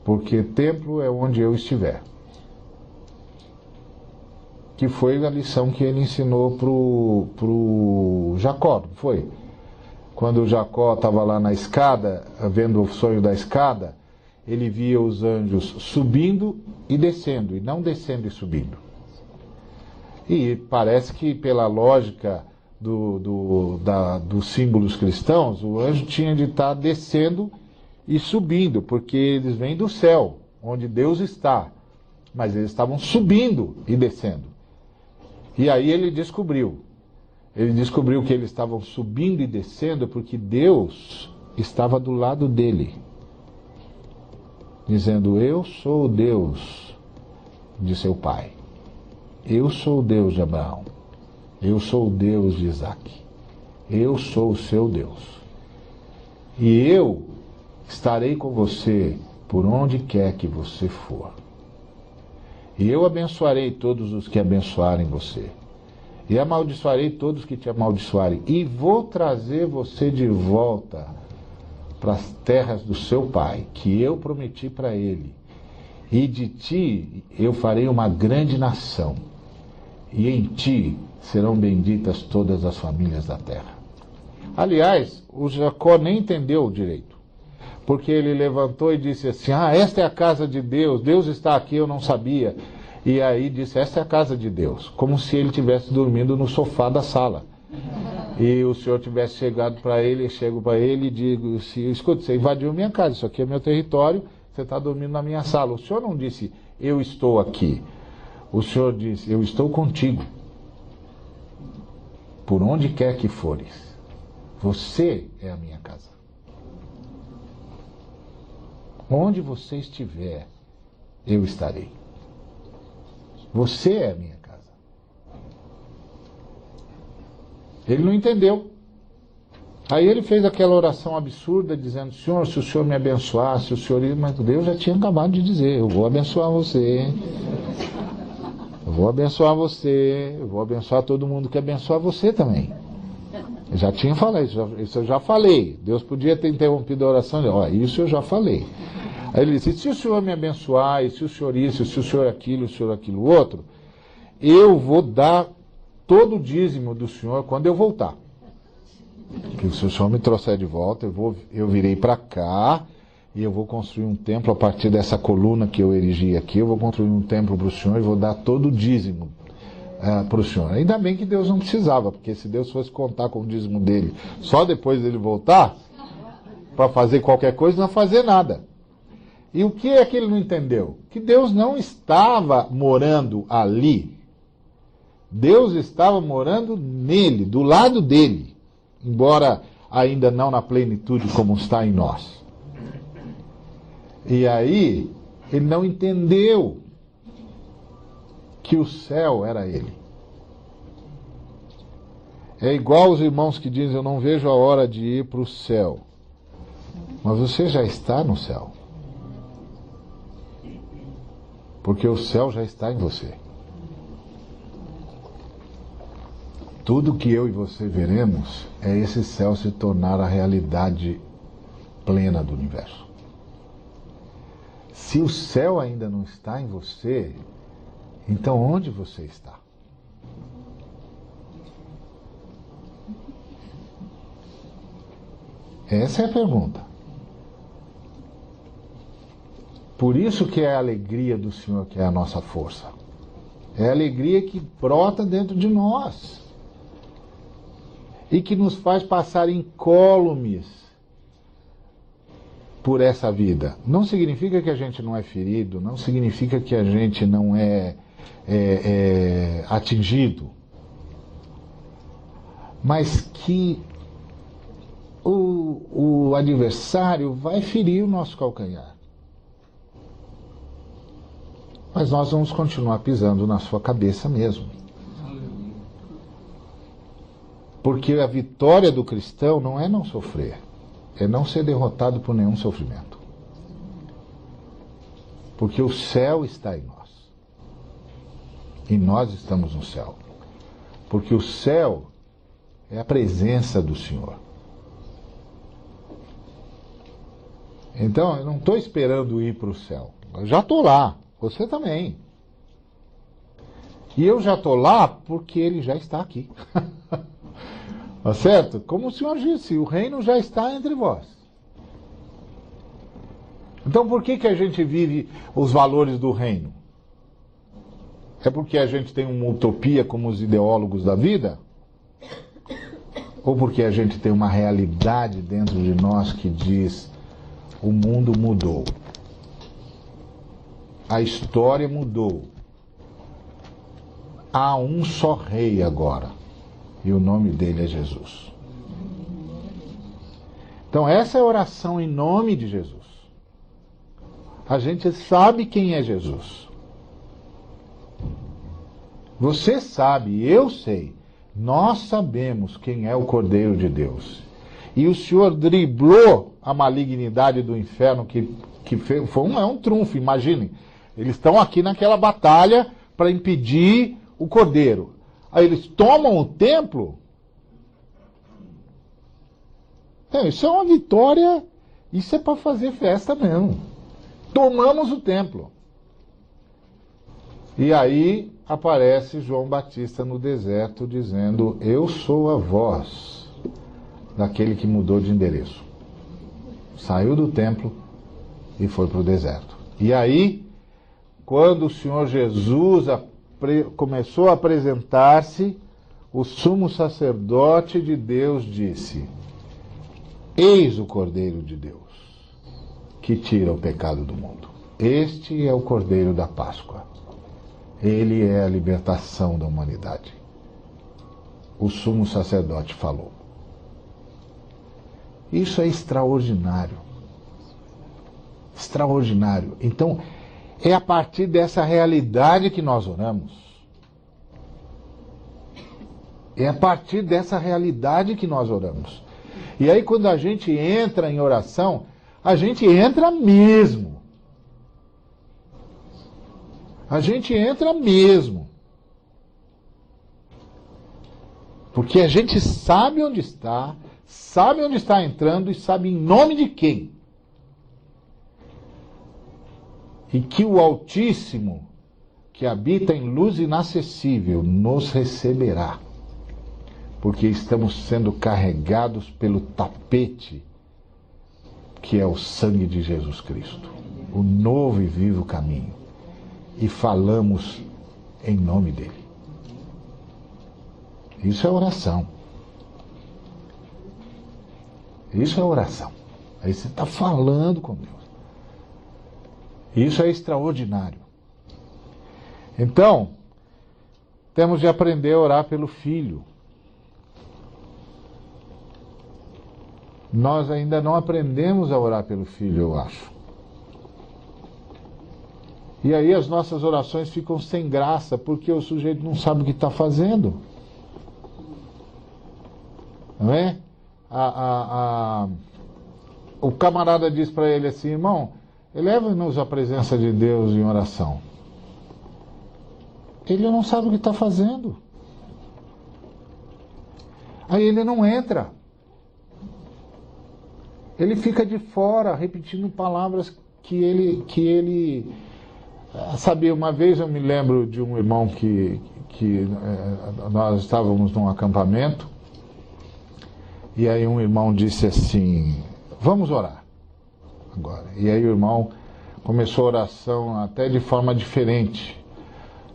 Porque templo é onde eu estiver. Que foi a lição que ele ensinou pro Jacó, não foi? Quando Jacó estava lá na escada, vendo o sonho da escada, ele via os anjos subindo e descendo, e não descendo e subindo. E parece que pela lógica dos símbolos cristãos, o anjo tinha de estar descendo e subindo, porque eles vêm do céu, onde Deus está. Mas eles estavam subindo e descendo. E aí ele descobriu que eles estavam subindo e descendo porque Deus estava do lado dele, dizendo, eu sou o Deus de seu pai, eu sou o Deus de Abraão, Eu sou o Deus de Isaac. Eu sou o seu Deus. E eu estarei com você por onde quer que você for. E eu abençoarei todos os que abençoarem você. E amaldiçoarei todos que te amaldiçoarem. E vou trazer você de volta para as terras do seu pai, que eu prometi para ele. E de ti eu farei uma grande nação. E em ti serão benditas todas as famílias da terra. Aliás, o Jacó nem entendeu direito. Porque ele levantou e disse assim, esta é a casa de Deus, Deus está aqui, eu não sabia. E aí disse, esta é a casa de Deus, como se ele estivesse dormindo no sofá da sala. E o senhor tivesse chegado para ele, chego para ele e digo, escuta, você invadiu minha casa, isso aqui é meu território, você está dormindo na minha sala. O senhor não disse, eu estou aqui. O senhor disse, eu estou contigo. Por onde quer que fores, você é a minha casa. Onde você estiver, eu estarei. Você é a minha casa. Ele não entendeu. Aí ele fez aquela oração absurda, dizendo, Senhor, se o Senhor me abençoasse, se o Senhor... Mas Deus já tinha acabado de dizer, eu vou abençoar você. Eu vou abençoar você. Eu vou abençoar todo mundo que abençoar você também. Eu já tinha falado, isso eu já falei. Deus podia ter interrompido a oração, isso eu já falei. Aí ele disse, se o Senhor me abençoar, e se o Senhor isso, se o Senhor aquilo outro, eu vou dar todo o dízimo do Senhor quando eu voltar. Que se o Senhor me trouxer de volta, eu virei para cá, e eu vou construir um templo a partir dessa coluna que eu erigi aqui, eu vou construir um templo para o Senhor e vou dar todo o dízimo para o Senhor. Ainda bem que Deus não precisava, porque se Deus fosse contar com o dízimo dele só depois dele voltar, para fazer qualquer coisa, não fazer nada. E o que é que ele não entendeu? Que Deus não estava morando ali. Deus estava morando nele, do lado dele. Embora ainda não na plenitude como está em nós. E aí, ele não entendeu que o céu era ele. É igual os irmãos que dizem, eu não vejo a hora de ir para o céu. Mas você já está no céu. Porque o céu já está em você. Tudo que eu e você veremos é esse céu se tornar a realidade plena do universo. Se o céu ainda não está em você, então onde você está? Essa é a pergunta. Por isso que é a alegria do Senhor que é a nossa força. É a alegria que brota dentro de nós. E que nos faz passar incólumes por essa vida. Não significa que a gente não é ferido, não significa que a gente não é atingido. Mas que o adversário vai ferir o nosso calcanhar. Mas nós vamos continuar pisando na sua cabeça mesmo. Porque a vitória do cristão não é não sofrer, é não ser derrotado por nenhum sofrimento. Porque o céu está em nós. E nós estamos no céu. Porque o céu é a presença do Senhor. Então, eu não estou esperando ir para o céu. Eu já estou lá. Você também. E eu já estou lá porque ele já está aqui. Tá certo? Como o Senhor disse, o reino já está entre vós. Então por que a gente vive os valores do reino? É porque a gente tem uma utopia como os ideólogos da vida? Ou porque a gente tem uma realidade dentro de nós que diz, o mundo mudou. A história mudou. Há um só rei agora. E o nome dele é Jesus. Então essa é a oração em nome de Jesus. A gente sabe quem é Jesus. Você sabe, eu sei. nós sabemos quem é o Cordeiro de Deus. E o Senhor driblou a malignidade do inferno, que foi um trunfo, imaginem. Eles estão aqui naquela batalha para impedir o Cordeiro. Aí eles tomam o templo. Isso é uma vitória, isso é para fazer festa mesmo. Tomamos o templo. E aí aparece João Batista no deserto dizendo: eu sou a voz daquele que mudou de endereço. Saiu do templo e foi para o deserto. E aí, quando o Senhor Jesus começou a apresentar-se, o sumo sacerdote de Deus disse: eis o Cordeiro de Deus, que tira o pecado do mundo. Este é o Cordeiro da Páscoa. Ele é a libertação da humanidade. O sumo sacerdote falou. Isso é extraordinário. Extraordinário. Então, é a partir dessa realidade que nós oramos. É a partir dessa realidade que nós oramos. E aí, quando a gente entra em oração, a gente entra mesmo. A gente entra mesmo. Porque a gente sabe onde está entrando e sabe em nome de quem. E que o Altíssimo, que habita em luz inacessível, nos receberá. Porque estamos sendo carregados pelo tapete que é o sangue de Jesus Cristo, o novo e vivo caminho. E falamos em nome dele. Isso é oração. Isso é oração. Aí você está falando com Deus. Isso é extraordinário. Então, temos de aprender a orar pelo Filho. Nós ainda não aprendemos a orar pelo Filho, eu acho. E aí as nossas orações ficam sem graça, porque o sujeito não sabe o que está fazendo. Não é? O camarada diz para ele assim: irmão, eleva-nos à presença de Deus em oração. Ele não sabe o que está fazendo. Aí ele não entra. Ele fica de fora, repetindo palavras que ele sabe. Uma vez eu me lembro de um irmão que nós estávamos num acampamento, e aí um irmão disse assim: vamos orar agora. E aí o irmão começou a oração até de forma diferente.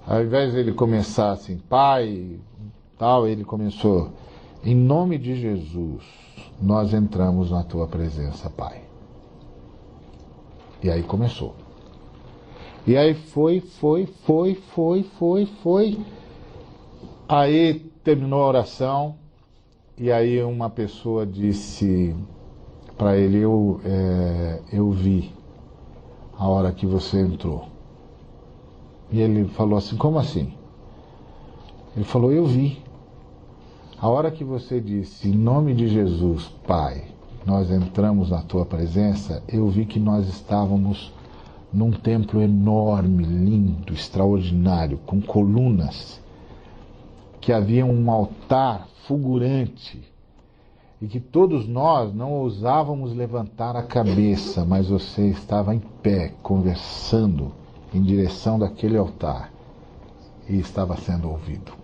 Ao invés de ele começar assim, Pai, tal, ele começou: em nome de Jesus, nós entramos na tua presença, Pai. E aí começou. E aí foi. Aí terminou a oração, e aí uma pessoa disse para ele: eu vi a hora que você entrou. E ele falou assim: como assim? Ele falou: eu vi. A hora que você disse, em nome de Jesus, Pai, nós entramos na tua presença, eu vi que nós estávamos num templo enorme, lindo, extraordinário, com colunas, que havia um altar fulgurante, e que todos nós não ousávamos levantar a cabeça, mas você estava em pé, conversando em direção daquele altar, e estava sendo ouvido.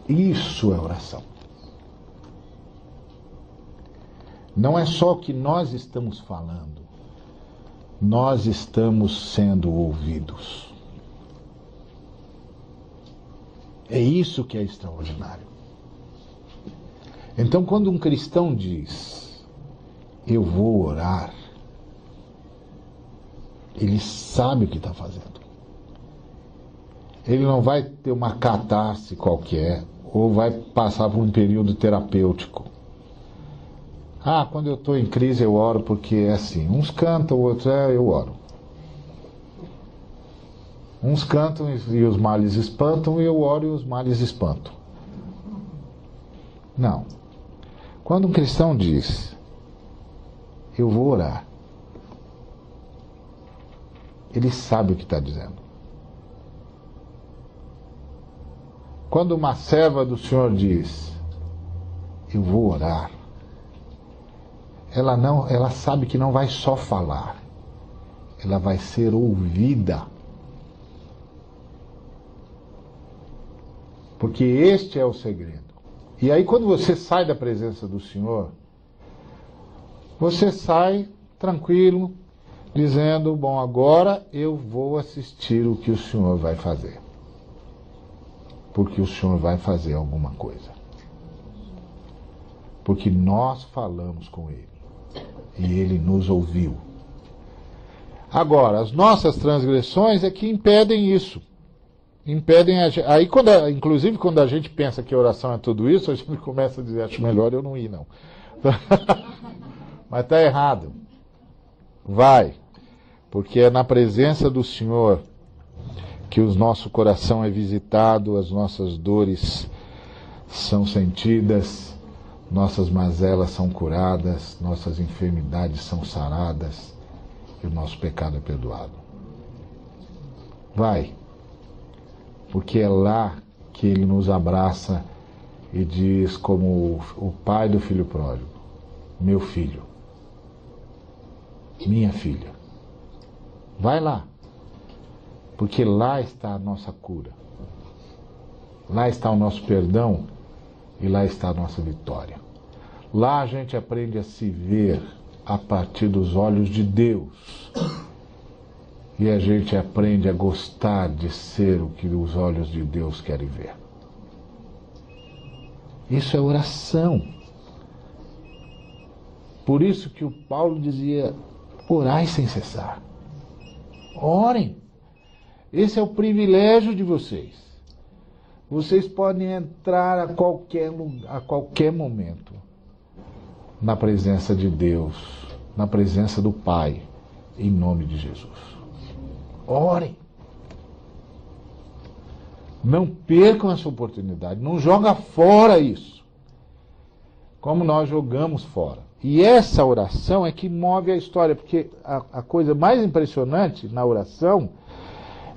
Isso é oração. Não é só o que nós estamos falando, nós estamos sendo ouvidos. É isso que é extraordinário. Então, quando um cristão diz: eu vou orar, ele sabe o que está fazendo. Ele não vai ter uma catarse qualquer, ou vai passar por um período terapêutico. Quando eu estou em crise eu oro porque é assim. Uns cantam, outros eu oro. Uns cantam e os males espantam, e eu oro e os males espantam. Não. Quando um cristão diz, eu vou orar, ele sabe o que está dizendo. Quando uma serva do Senhor diz, eu vou orar, ela sabe que não vai só falar, ela vai ser ouvida. Porque este é o segredo. E aí quando você sai da presença do Senhor, você sai tranquilo, dizendo, bom, agora eu vou assistir o que o Senhor vai fazer. Porque o Senhor vai fazer alguma coisa. Porque nós falamos com Ele. E Ele nos ouviu. Agora, as nossas transgressões é que impedem isso. Impedem a gente. Aí, inclusive, quando a gente pensa que a oração é tudo isso, a gente começa a dizer, acho melhor eu não ir, não. Mas está errado. Vai. Porque é na presença do Senhor que o nosso coração é visitado, as nossas dores são sentidas, nossas mazelas são curadas, nossas enfermidades são saradas e o nosso pecado é perdoado. Vai. Porque é lá que Ele nos abraça e diz como o pai do filho pródigo, meu filho, minha filha, vai lá, porque lá está a nossa cura, lá está o nosso perdão e lá está a nossa vitória. Lá a gente aprende a se ver a partir dos olhos de Deus. E a gente aprende a gostar de ser o que os olhos de Deus querem ver. Isso é oração. Por isso que o Paulo dizia, orai sem cessar. Orem. Esse é o privilégio de vocês. Vocês podem entrar a qualquer momento na presença de Deus, na presença do Pai, em nome de Jesus. Orem. Não percam essa oportunidade. Não joga fora isso. Como nós jogamos fora. E essa oração é que move a história. Porque a coisa mais impressionante na oração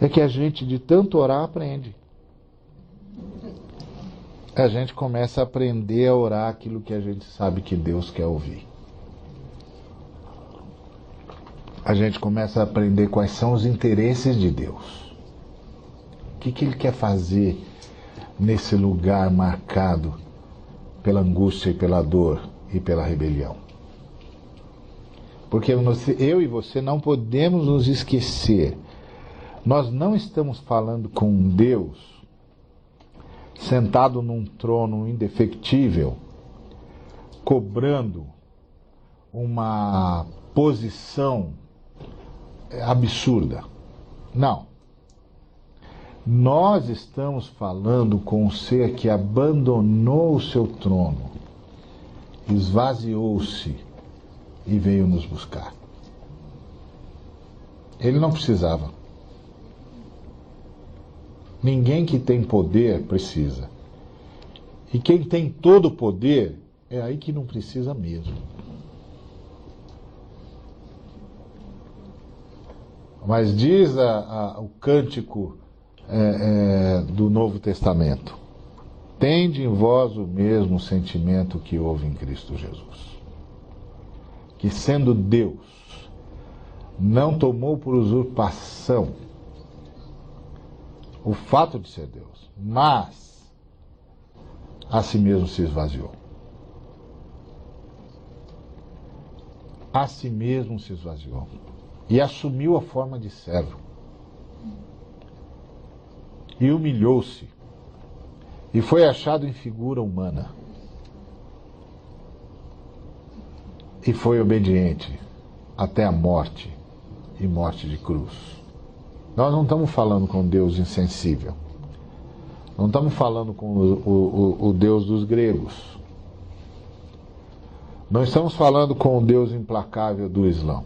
é que a gente, de tanto orar, aprende. A gente começa a aprender a orar aquilo que a gente sabe que Deus quer ouvir. A gente começa a aprender quais são os interesses de Deus. O que Ele quer fazer nesse lugar marcado pela angústia e pela dor e pela rebelião. Porque eu e você não podemos nos esquecer. Nós não estamos falando com um Deus sentado num trono indefectível, cobrando uma posição absurda. Não. Nós estamos falando com um ser que abandonou o seu trono, esvaziou-se e veio nos buscar. Ele não precisava. Ninguém que tem poder precisa. E quem tem todo o poder, é aí que não precisa mesmo. Mas diz o cântico do Novo Testamento: tende em vós o mesmo sentimento que houve em Cristo Jesus, que sendo Deus, não tomou por usurpação o fato de ser Deus, mas a si mesmo se esvaziou. A si mesmo se esvaziou. E assumiu a forma de servo. E humilhou-se. E foi achado em figura humana. E foi obediente até a morte, e morte de cruz. Nós não estamos falando com Deus insensível. Não estamos falando com o Deus dos gregos. Não estamos falando com o Deus implacável do Islã.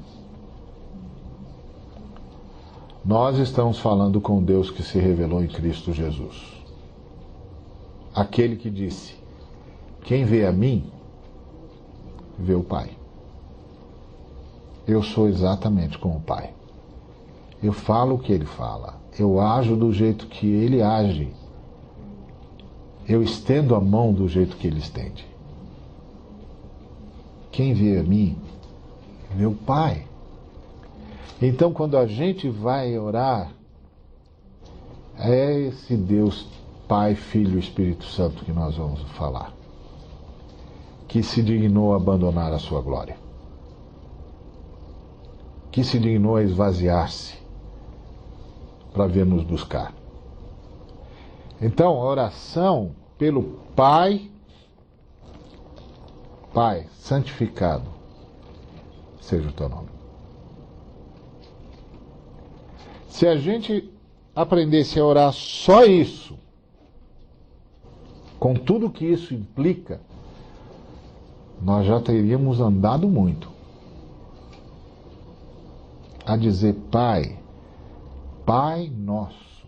Nós estamos falando com o Deus que se revelou em Cristo Jesus. Aquele que disse, Quem vê a mim, vê o Pai. Eu sou exatamente como o Pai. Eu falo o que Ele fala. Eu ajo do jeito que Ele age. Eu estendo a mão do jeito que Ele estende. Quem vê a mim, vê o Pai. Então, quando a gente vai orar, é esse Deus Pai, Filho e Espírito Santo que nós vamos falar, que se dignou a abandonar a sua glória, que se dignou a esvaziar-se para vir nos buscar. Então, a oração pelo Pai, Pai, santificado seja o teu nome. Se a gente aprendesse a orar só isso, com tudo que isso implica, nós já teríamos andado muito. A dizer, Pai, Pai nosso.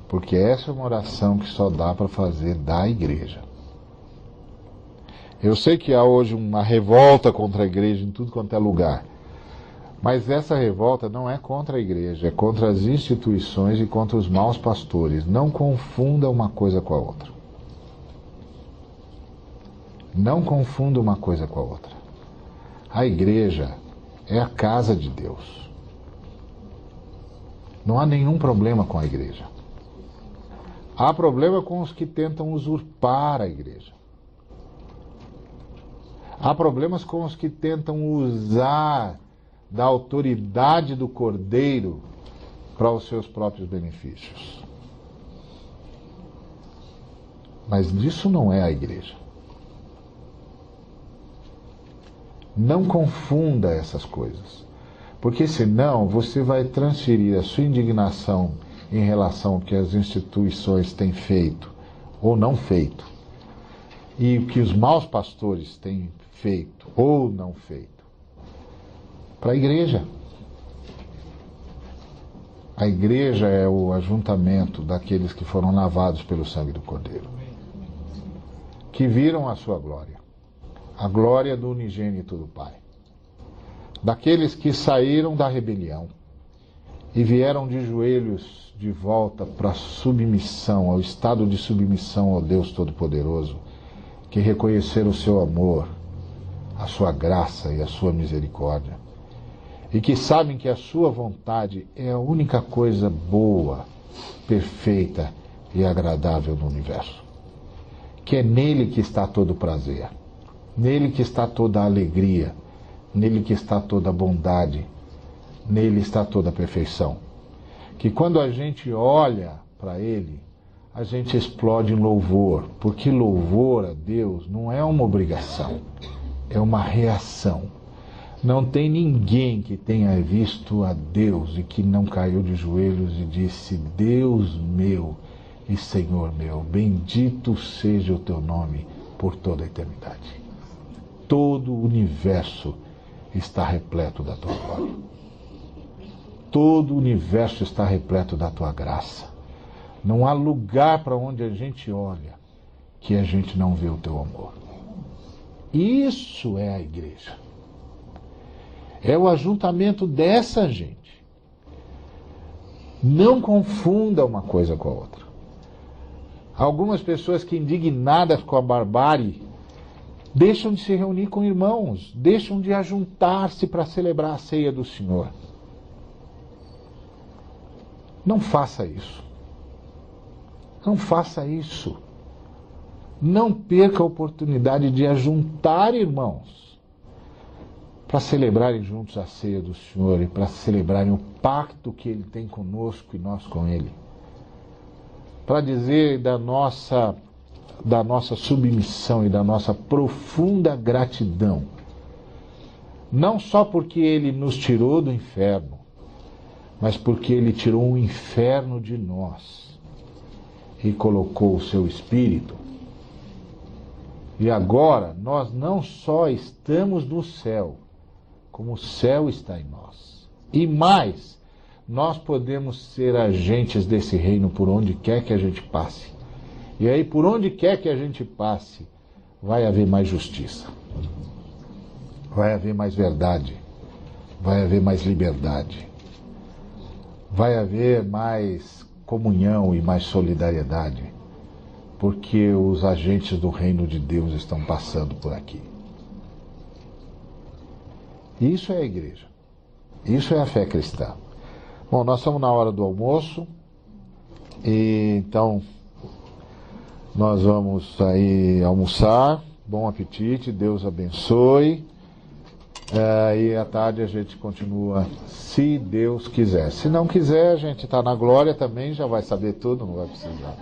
Porque essa é uma oração que só dá para fazer da igreja. Eu sei que há hoje uma revolta contra a igreja em tudo quanto é lugar. Mas essa revolta não é contra a igreja, é contra as instituições e contra os maus pastores. Não confunda uma coisa com a outra. Não confunda uma coisa com a outra. A igreja é a casa de Deus. Não há nenhum problema com a igreja. Há problema com os que tentam usurpar a igreja. Há problemas com os que tentam usar da autoridade do Cordeiro para os seus próprios benefícios. Mas isso não é a igreja. Não confunda essas coisas, porque senão você vai transferir a sua indignação em relação ao que as instituições têm feito ou não feito, e o que os maus pastores têm feito ou não feito, para a igreja. A igreja é o ajuntamento daqueles que foram lavados pelo sangue do Cordeiro, que viram a sua glória, a glória do unigênito do Pai, daqueles que saíram da rebelião e vieram de joelhos de volta para a submissão, ao estado de submissão ao Deus Todo-Poderoso, que reconheceram o seu amor, a sua graça e a sua misericórdia, e que sabem que a sua vontade é a única coisa boa, perfeita e agradável no universo. Que é nele que está todo o prazer, nele que está toda a alegria, nele que está toda a bondade, nele está toda a perfeição. Que quando a gente olha para ele, a gente explode em louvor, porque louvor a Deus não é uma obrigação, é uma reação. Não tem ninguém que tenha visto a Deus e que não caiu de joelhos e disse: Deus meu e Senhor meu, bendito seja o teu nome por toda a eternidade. Todo o universo está repleto da tua glória. Todo o universo está repleto da tua graça. Não há lugar para onde a gente olha que a gente não vê o teu amor. Isso é a igreja. É o ajuntamento dessa gente. Não confunda uma coisa com a outra. Algumas pessoas que, indignadas com a barbárie, deixam de se reunir com irmãos, deixam de ajuntar-se para celebrar a ceia do Senhor. Não faça isso. Não faça isso. Não perca a oportunidade de ajuntar irmãos para celebrarem juntos a ceia do Senhor e para celebrarem o pacto que Ele tem conosco e nós com Ele. Para dizer da nossa submissão e da nossa profunda gratidão. Não só porque Ele nos tirou do inferno, mas porque Ele tirou o inferno de nós e colocou o seu Espírito. E agora nós não só estamos no céu, como o céu está em nós. E mais, nós podemos ser agentes desse reino por onde quer que a gente passe. E aí, por onde quer que a gente passe, vai haver mais justiça, vai haver mais verdade, vai haver mais liberdade, vai haver mais comunhão e mais solidariedade, porque os agentes do reino de Deus estão passando por aqui. Isso é a igreja. Isso é a fé cristã. Bom, nós estamos na hora do almoço, e então nós vamos aí almoçar. Bom apetite, Deus abençoe. E à tarde a gente continua, se Deus quiser. Se não quiser, a gente está na glória também, já vai saber tudo, não vai precisar.